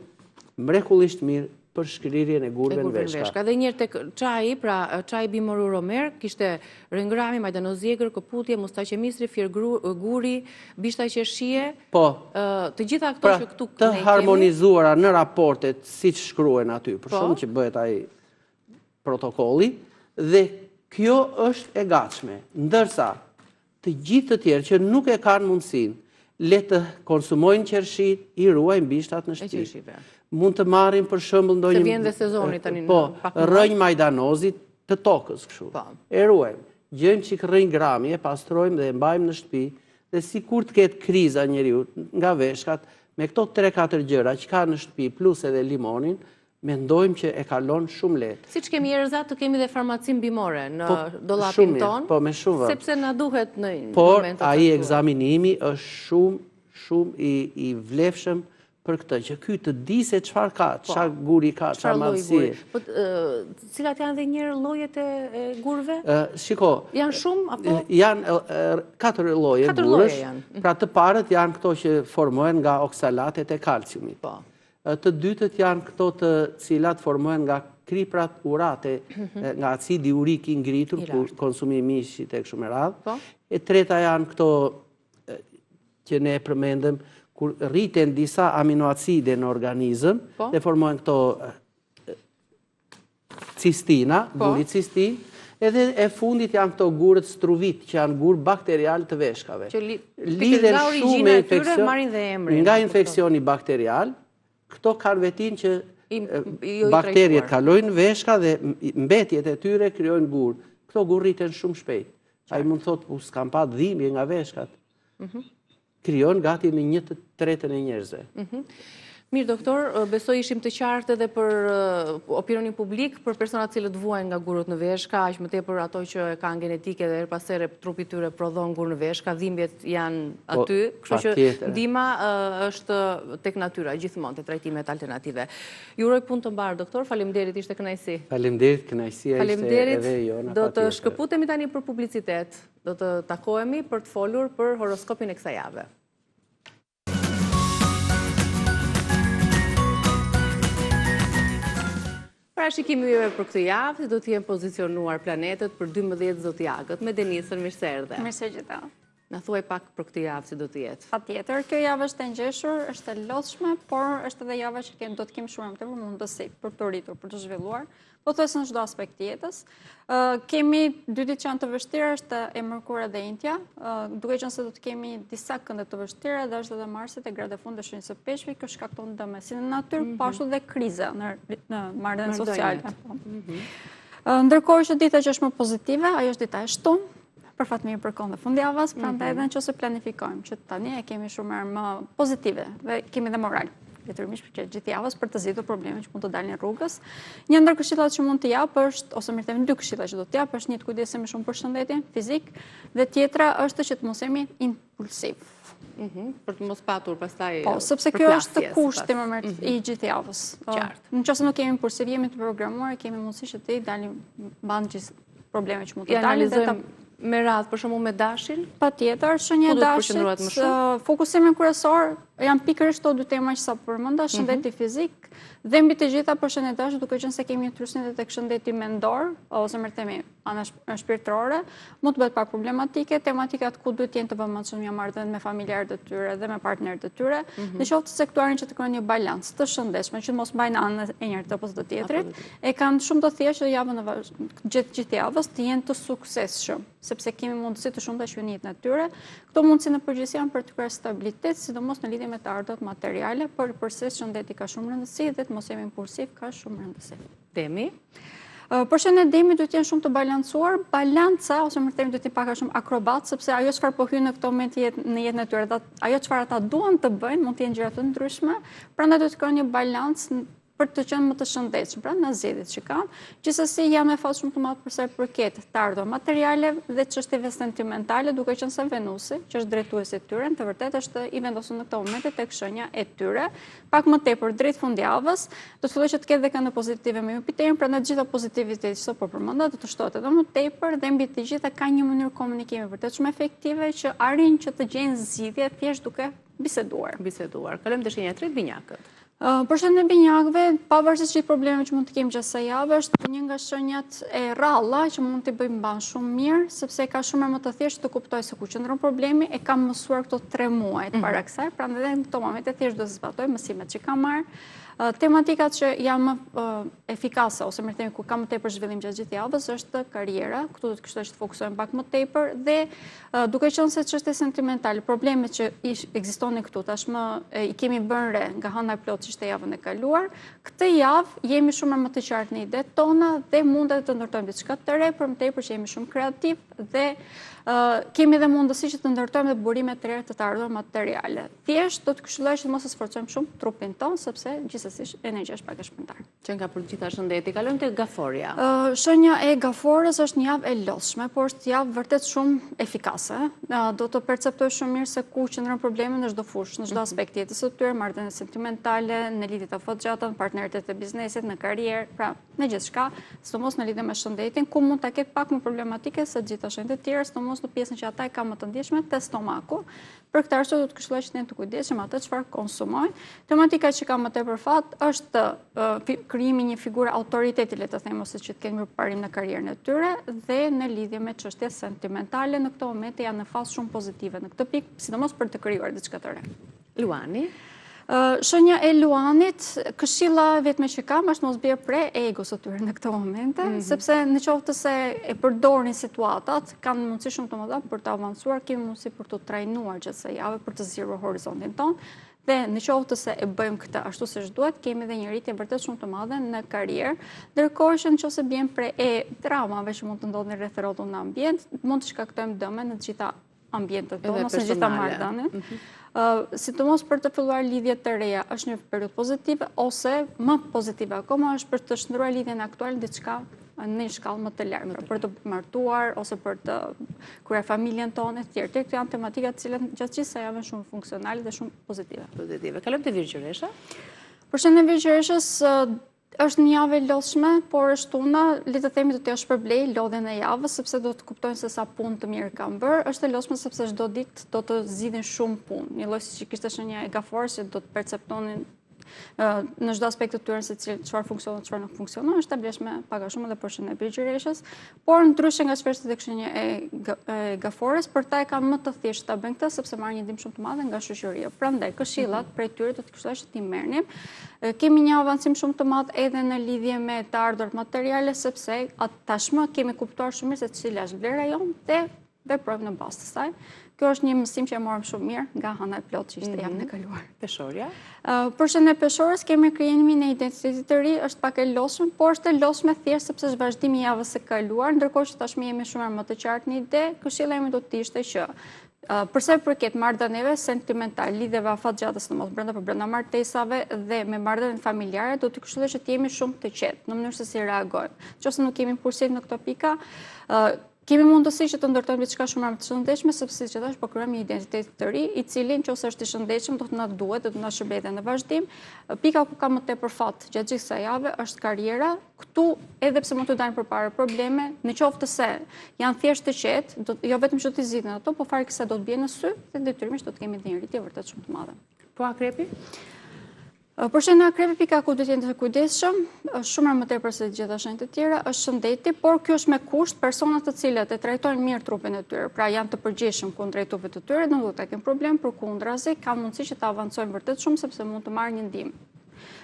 mrekullisht mirë për shkrirjen e gurve në veshka. Dhe njërë tek çaji, pra çaji bimoru romer, kishte rëngrami, majdanoziegër, këputje, mustaqemisri, fjer guri, bishta qershie. Po. Të gjitha këto që këtu të harmonizuara në raportet siç shkruhen aty, për shumë që bëhet ai protokolli, dhe kjo është e gatshme. Ndërsa të gjithë të tjerë që nuk e kanë mundësinë, le të konsumojnë qershit, i ruajnë bishtat në shtëpi. Mund të marrin për shembull ndonjë. Se vjen dhe sezoni tani. Po, rrënjë majdanozit të tokës kështu. E ruajmë. Gjejmë çik rrënjë grami, e pastrojmë dhe e mbajmë në shtëpi, dhe sikur të ketë kriza njeriu nga veshkat, me këto 3-4 gjëra që ka në shtëpi plus edhe limonin, mendojmë që e kalon shumë lehtë. Siç kemi erzat, të kemi dhe farmacin bimore në dollapin ton. Po, me shumë vend. Sepse na duhet në momentet. Por ai ekzaminimi është shumë i vlefshëm për këtë, që ky të di se çfarë ka, çfarë guri ka, çfarë madhësie. Po cilat janë dhe njëherë llojet e gurve? Shiko. Janë shumë apo? Janë 4 lloje gurësh. Pra të parët janë këto që formohen nga oksalatet e kalciumit. Po. Të dytët janë këto të cilat formohen nga kriprat urate, nga acidi urik i ngritur, kur konsumi mishit e kështu me radhë. E treta janë këto që ne përmendëm, kur rriten disa aminoacide në organizëm, dhe formohen këto cistina, guri cistin, edhe e fundit janë këto gurët struvit, që janë gurë bakterial të veshkave. Lidhen shumë nga infeksioni bakterial, këto kanë vetin që bakteriet kalojnë veshka dhe mbetjet e tyre krijojnë gurë. Këto gurë rriten shumë shpejt. Ai mund thotë, s'kam pa dhimbje nga veshkat. Krijon gati në 1/3 e njerëzve. Mirë, doktor, besoj ishim të qartë edhe për opinionin publik, për personat cilët vuajnë nga gurët në veshka, aq më tepër ato që kanë genetike dhe her pas here trupi tyre prodhon gurë në veshka, dhimbjet janë aty, kështu që ndihma është tek natyra gjithmonë te trajtimet alternative. Ju uroj punë të mbarë, doktor, faleminderit, ishte kënaqësi. Faleminderit, kënaqësia ishte edhe jona. Do të shkëputemi tani për publicitet, do të takohemi për të folur për horoskopin e kësaj jave. Pra shikimi juve për këtë javë, do të jenë pozicionuar planetet për 12 zodiakët, me Denisën, mirë se erdhe. Mirë se gjitha. Na thuaj pak për këtë javë si do të jetë. Patjetër, kjo javë është e ngjeshur, është e lodhshme, por është edhe java që do të kemi shumë më tepër mundësi për të rritur, për të zhvilluar, pothuajse në çdo aspekt jetës. Kemi 2 ditë që janë të vështira, është e mërkura dhe intja, duke qenë se do të kemi disa kënde të vështira, dhe është edhe Marsi te gradë e fundit të shenjës së peshqve, kjo shkakton dëme si në natyrë, po ashtu dhe kriza në marrëdhënie sociale. Ndërkohë që dita që është më pozitive, ajo është dita e shtunë, për fat mirë për kohën e fundjavës, prandaj edhe nëse planifikojmë që tani e kemi shumë më pozitive dhe kemi dhe moral. Detyrimisht për gjithë javës për të zgjidhur problemet që mund të dalin rrugës. Një ndër këshillat që mund të jap është, ose më thënë 2 këshilla që do të jap, është një të kujdesemi shumë për shëndetin fizik dhe tjetra është që të mos jemi impulsiv. Për të mos patur pastaj. Po, sepse kjo është kushti më i gjithë javës. Nëse nuk kemi impulsiv, jemi të programuar, kemi mundësi që të dalim mban gjithë problemet që mund të dalin. Me radhë, për shembull me dashin? Patjetër, shenja e dashit, fokusimin kryesor janë pikërisht këto 2 tema që sapo përmenda, shëndeti fizik dhe mbi të gjitha për shëndetin e dashit, duke qenë se kemi ndryshimet tek shëndeti mendor ose më themi ana shpirtërore, mund të bëhet pak problematike, tematikat ku duhet të jenë të vëmendshëm në marrëdhënie me familjarët e tyre dhe me partnerët e tyre, në qoftë se këtu që të krijojnë një balans të shëndetshëm, që mos mbajnë anën e njërit apo të tjetrit, e kanë shumë të thjeshtë javën gjithë javës të jenë të suksesshëm, sepse kemi mundësi të shumta që jetën e tyre. Këto mundësi në përgjithësi janë për të kryer stabilitet, sidomos në lidhje me të ardhurat materiale, por përse shëndeti ka shumë rëndësi dhe të mos jemi impulsiv ka shumë rëndësi. Temi Përshëndetimi duhet të jenë shumë të balancuar, balanca ose më thënë duhet të jenë pak a shumë akrobat, sepse ajo çfarë po hyn në këtë moment në jetën e tyre, ajo çfarë ata duan të bëjnë, mund të jenë gjëra të ndryshme, prandaj duhet të kenë një balancë për të qenë më të shëndetshëm, pra në zgjedhjet që kanë. Gjithsesi janë me fat shumë të madh për sa i përket të ardhur materialeve dhe çështjeve sentimentale, duke qenë se Venusi, që është drejtuesi i tyre, të vërtetë është i vendosur në këtë moment tek shenja e tyre. Pak më tepër drejt fundjavës, do të fillojë që të ketë dhe këndë pozitive me Jupiterin, prandaj gjitha pozitiviteti që po përmenda do të shtohet edhe më tepër dhe mbi të gjitha ka një mënyrë komunikimi vërtet shumë efektive që arrin që të gjejnë zgjidhje thjesht duke biseduar. Kalojmë te shenja e tretë, binjakët. Përshëndetje binjakëve, pavarësisht çfarë probleme që mund të kemi gjatë javë, është një nga shenjat e rralla që mund t'i bëjmë mban shumë mirë, sepse ka shumë më të thjeshtë të kuptoj se ku qëndron problemi, e kam mësuar këto 3 muaj para kësaj, prandaj në këto momente thjesht do të zbatoj mësimet që kam marrë. Tematikat që janë më efikase, ose më thënë ku ka më tepër zhvillim gjatë gjithë javës, është kariera, këtu do të kështoj që të fokusojmë pak më tepër, dhe duke qenë se çështje sentimentale, problemet që ekzistonin këtu, tashmë i kemi bërë re nga hëna e plot që ishte javën e kaluar, këtë javë jemi shumë më të qartë në idetë tona dhe mundet të ndërtojmë diçka të re, për më tepër që jemi shumë kreativ dhe kemi dhe mundësi që të ndërtojmë dhe burime të reja të ardhur materiale. Thjesht do të këshilloj që mos e sforcojmë shumë trupin ton, sepse gjithsesi energjia është pak e shpërndarë. Që nga për gjitha shëndeti, kalojmë te gaforia. Shenja e gaforës është një javë e lodhshme, por është javë vërtet shumë efikase. Do të perceptoj shumë mirë se ku qëndron problemi në çdo fushë, në çdo aspekt jetës së tyre, marrëdhënie sentimentale, në lidhjet afatgjata, në partnerët e biznesit, në karrierë, pra në gjithçka, sidomos në lidhje me shëndetin, ku mund ta ketë pak më problematike se gjitha shenjat e tjera, sidomos në pjesën që ata e kanë më të ndjeshme te stomaku. Për këtë arsye do të këshilloj që të kujdesemi atë çfarë konsumojnë. Tematika që ka më tepër fat është krijimi një figure autoriteti, le të them, ose që të kenë mirëparim në karrierën e tyre dhe në lidhje me çështje sentimentale. Në këtë moment janë në fazë shumë pozitive në këtë pikë, sidomos për të krijuar diçka të re. Luani. Shenja e Luanit, këshilla vetme që kam është mos bjerë pre egos të tyre në këto momente, sepse në qoftë se e përdorin situatat, kanë mundësi shumë të mëdha për të avancuar, kemi mundësi për të trajnuar gjatë së javës, për të zgjuar horizontin ton, dhe në qoftë se e bëjmë këtë ashtu siç duhet, kemi edhe një rritje vërtet shumë të madhe në karrierë, ndërkohë që nëse bjen pre dramave që mund të ndodhin rreth rrotull në ambient, mund të shkaktojmë dëme në të gjitha ambientet tona, ose në gjitha marrëdhëniet. Sidomos për të filluar lidhje të reja është një periudhë pozitive, ose më pozitive akoma është për të shndruar lidhjen aktuale diçka në një shkallë më të lartë, për të martuar ose për të kryer familjen tonë e tjerë. Këto janë tematika të cilat gjatë gjithë së javës shumë funksionale dhe shumë pozitive. Kalojmë te Virgjëresha. Përshëndetje Virgjëreshës, është një javë e lodhshme, por është tuna, le të themi do t'ja shpërblej lodhjen e javës, sepse do të kuptojnë se sa punë të mirë kanë bërë. Është e lodhshme sepse çdo ditë do të zgjidhin shumë punë. Një lloj siç kishte shenja e gaforës, që do të perceptonin në çdo aspekt të tyre se çfarë funksionon, çfarë nuk funksionon, është ta bleshme pak a shumë edhe për shenjën e Virgjëreshës, por ndryshe nga çfarë tek shenja e gaforës, për ta e kanë më të thjeshtë ta bëjnë këtë sepse marrin një ndihmë shumë të madhe nga shoqëria. Prandaj këshillat prej tyre do të këshilloj që t'i merrnim. Kemi një avancim shumë të madh edhe në lidhje me të ardhurat materiale, sepse tashmë kemi kuptuar shumë mirë se cila është vlera jonë dhe veprojmë në bazë të saj. Kjo është një mësim që e morëm shumë mirë nga hëna e plot që ishte javën e kaluar. Peshorja. Për shenjën e peshorës kemi krijimin e identitetit të ri, është pak e lodhshme, por është e lodhshme thjesht sepse është vazhdimi i javës së kaluar, ndërkohë që tashmë jemi shumë më të qartë në ide. Këshilla ime do të ishte që përsa i përket marrëdhënieve sentimentale, lidhjeve afatgjata, sidomos brenda martesave dhe me marrëdhëniet familjare, do të këshilloj që të jemi shumë të qetë në mënyrë se si reagojmë. Nëse nuk kemi impulsiv në këto pika, kemi mundësi që të ndërtojmë diçka shumë më të shëndetshme, sepse siç e thash, po krijojmë një identitet të ri, i cili nëse është i shëndetshëm do të na duhet, do të na shërbejë në vazhdim. Pika ku ka më tepër fat gjatë gjithë kësaj jave është karriera. Këtu edhe pse mund të dalin përpara probleme, në qoftë se janë thjesht të qetë, jo vetëm që të zgjidhen ato, por fare se do të bien në sy, dhe detyrimisht do të kemi një rritje vërtet shumë të madhe. Po akrepi? Për shenjën e akrepit, pika ku duhet të jenë të kujdesshëm, është shumë më tepër se gjitha shenjat e tjera, është shëndeti, por kjo është me kusht personat të cilët e trajtojnë mirë trupin e tyre, pra janë të përgjegjshëm kundrejt trupit të tyre, nuk do të kenë problem, përkundrazi kanë mundësi që të avancojnë vërtet shumë sepse mund të marrin një ndihmë.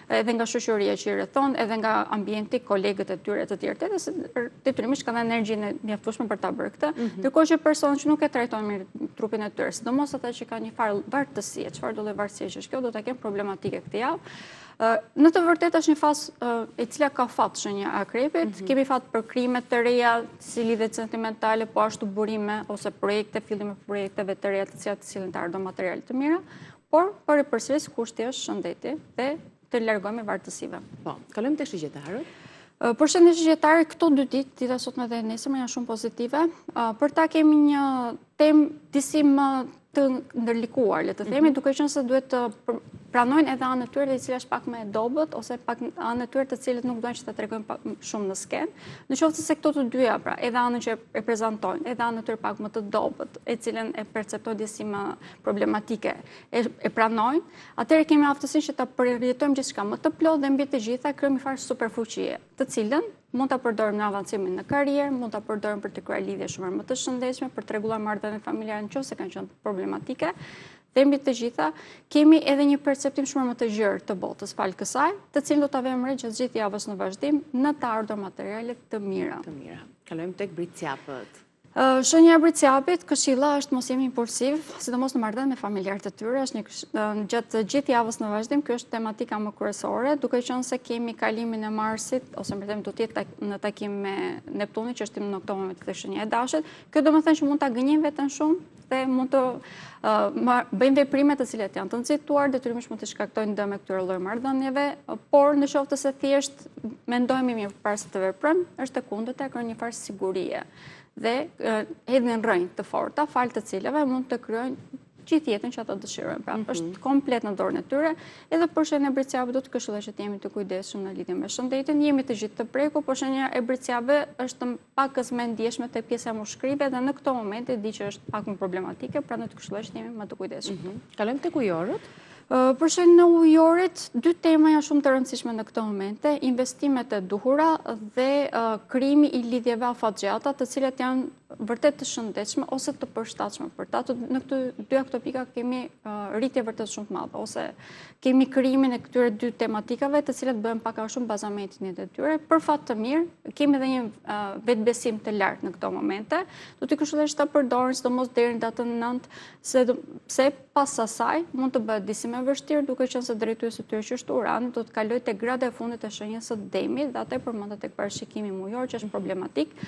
edhe nga shoqëria që i rrethon, edhe nga ambienti, kolegët e tyre të tjerë, se detyrimisht kanë energjinë e mjaftueshme për ta bërë këtë, ndërkohë që personat që nuk e trajtojnë mirë trupin e tyre, sidomos ata që kanë një farë vartësie, çfarë do lloj vartësie që kjo do ta kenë problematike këtë javë. Në të vërtetë është një fazë e cila ka fat shenja akrepit, kemi fat për krimet të reja, si lidhje sentimentale, po ashtu burime ose projekte, fillime projekteve të reja të cilat sillen të ardhur materiale të mira, por për përsëris kushti është shëndeti dhe të largohemi vartësive. Po, kalojmë tek shigjetarët. Përshëndetje shigjetari, këto 2 ditë, dita sotme dhe nesërme janë shumë pozitive. Për ta kemi një temë disi më të ndërlikuar, le të themi, duke qenë se duhet të pranojnë edhe anë e tyre dhe i cila është pak më e dobët, ose pak anë e tyre të cilët nuk dojnë që të tregojnë shumë në skenë. Në qoftë se këto të dyja, pra, edhe anën që e prezantojnë, edhe anën e tyre pak më të dobët, e cilën e perceptojnë disi më problematike, e pranojnë, atëherë kemi aftësinë që ta përjetojmë gjithçka më të plotë dhe mbi të gjitha krijojmë një farë superfuqie, të cilën mund ta përdorim në avancimin në karrierë, mund ta përdorim për të krijuar lidhje shumë më të shëndetshme, për të rregulluar marrëdhëniet familjare nëse kanë qenë problematike. Dhe mbi të gjitha, kemi edhe një perceptim shumë më të gjerë të botës falë kësaj, të cilën do ta vëmë re gjatë gjithë javës në vazhdim në të ardhur materiale të mira. Kalojmë tek britqapët. Shenja e britqapit, këshilla është mos jemi impulsiv, sidomos në marrëdhënie familjare të tyre, është gjatë gjithë javës në vazhdim, kjo është tematika më kryesore, duke qenë se kemi kalimin e Marsit, ose më them do të jetë në takim me Neptunin, që është në këto momente të shenja e dashit. Kjo do të thënë që mund ta gënjejmë veten shumë dhe mund të bëjmë veprime të cilat janë të nxituar, detyrimisht mund të shkaktojnë dëm me këtyre lloj marrëdhënieve, por në qoftë se thjesht mendojmë mirë para se të veprojmë, është e kundërta, ka një farë sigurie dhe hedhin rrënjë të forta, falë të cilave mund të krijojnë gjithë jetën që ata dëshirojnë. Pra, është komplet në dorën e tyre, edhe për shenjën e britqapëve do të këshilloj që të jemi të kujdesshëm në lidhje me shëndetin, jemi të gjithë të prekur, por shenja e britqapëve është pakës më ndjeshme te pjesa mushkrive dhe në këto momente di që është pak më problematike, pra do të këshilloj që të jemi më të kujdesshëm. Kalojmë tek ujorët. Për shenjën e ujorit, 2 tema janë shumë të rëndësishme në këto momente, investimet e duhura dhe krijimi i lidhjeve afatgjata, të cilat janë vërtet të shëndetshme ose të përshtatshme për ta. Në këto pika kemi rritje vërtet shumë të madhe, ose kemi krijimin e këtyre 2 tematikave, të cilat bëhen pak a shumë bazamentin e tyre. Për fat të mirë, kemi edhe një vetbesim të lartë në këto momente. Do t'i këshilloj që ta përdorin sidomos deri në datën 9, se pas asaj mund të bëhet disi më vështirë, duke qenë se drejtuesi i tyre që është Urani do të kalojë te grada e fundit e shenjës së Demit dhe atë përmendet tek parashikimi mujor, që është problematik.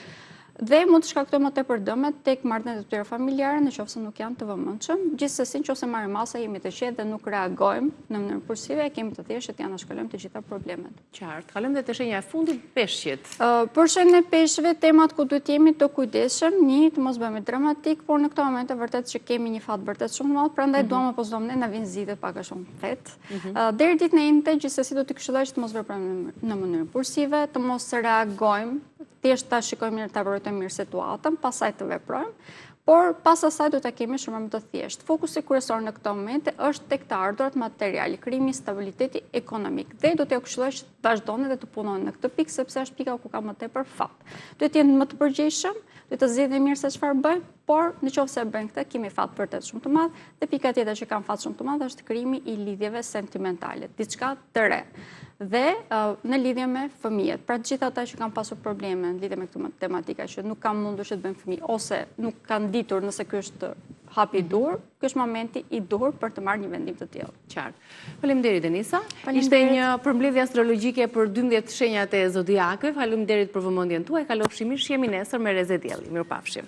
Dhe mund të shkaktojë më tepër dëme tek marrëdhëniet e tyre familjare nëse nuk janë të vëmendshëm. Gjithsesi, nëse marrim masa, jemi të qetë dhe nuk reagojmë në mënyrë impulsive, kemi të thjeshtë që t'ja anashkalojmë të gjitha problemet. Qartë. Kalojmë te shenja e fundit, peshqit. Për shenjën e peshqve, temat ku duhet jemi të kujdesshëm, të mos bëhemi dramatik, por në këto momente vërtet që kemi një fat vërtet shumë të madh, prandaj duam apo s'duam ne na vin zgjidhje pak a shumë fet. Deri ditën e njëjtë, gjithsesi do të këshilloj që të mos veprojmë në mënyrë impulsive, të mos reagojmë, thjesht ta shikojmë mirë, ta vërojmë mirë situatën, pastaj të veprojmë, por pas asaj do ta kemi shumë më të thjeshtë. Fokusi kryesor në këtë moment është tek të ardhurat materiale, krijimi i stabiliteti ekonomik. Dhe do t'ju këshilloj që të vazhdoni dhe të punoni në këtë pikë, sepse është pika ku ka më tepër fat. Duhet të jenë më të përgjegjshëm, duhet të zgjidhni mirë se çfarë bëjnë, por nëse bëjnë këtë, kemi fat vërtet shumë të madh, dhe pika tjetër që kanë fat shumë të madh është krijimi i lidhjeve sentimentale, diçka të re. Dhe në lidhje me fëmijët. Pra të gjithë ata që kanë pasur probleme në lidhje me këtë tematika, që nuk kanë mundur që të bëjnë fëmijë ose nuk kanë ditur nëse ky është hapi i duhur, ky është momenti i duhur për të marrë një vendim të tillë. Qartë. Faleminderit Denisa. Ishte një përmbledhje astrologjike për 12 shenjat e zodiakëve. Faleminderit për vëmendjen tuaj. Kalofshi mirë, shihemi nesër me Reze Dielli. Mirupafshim.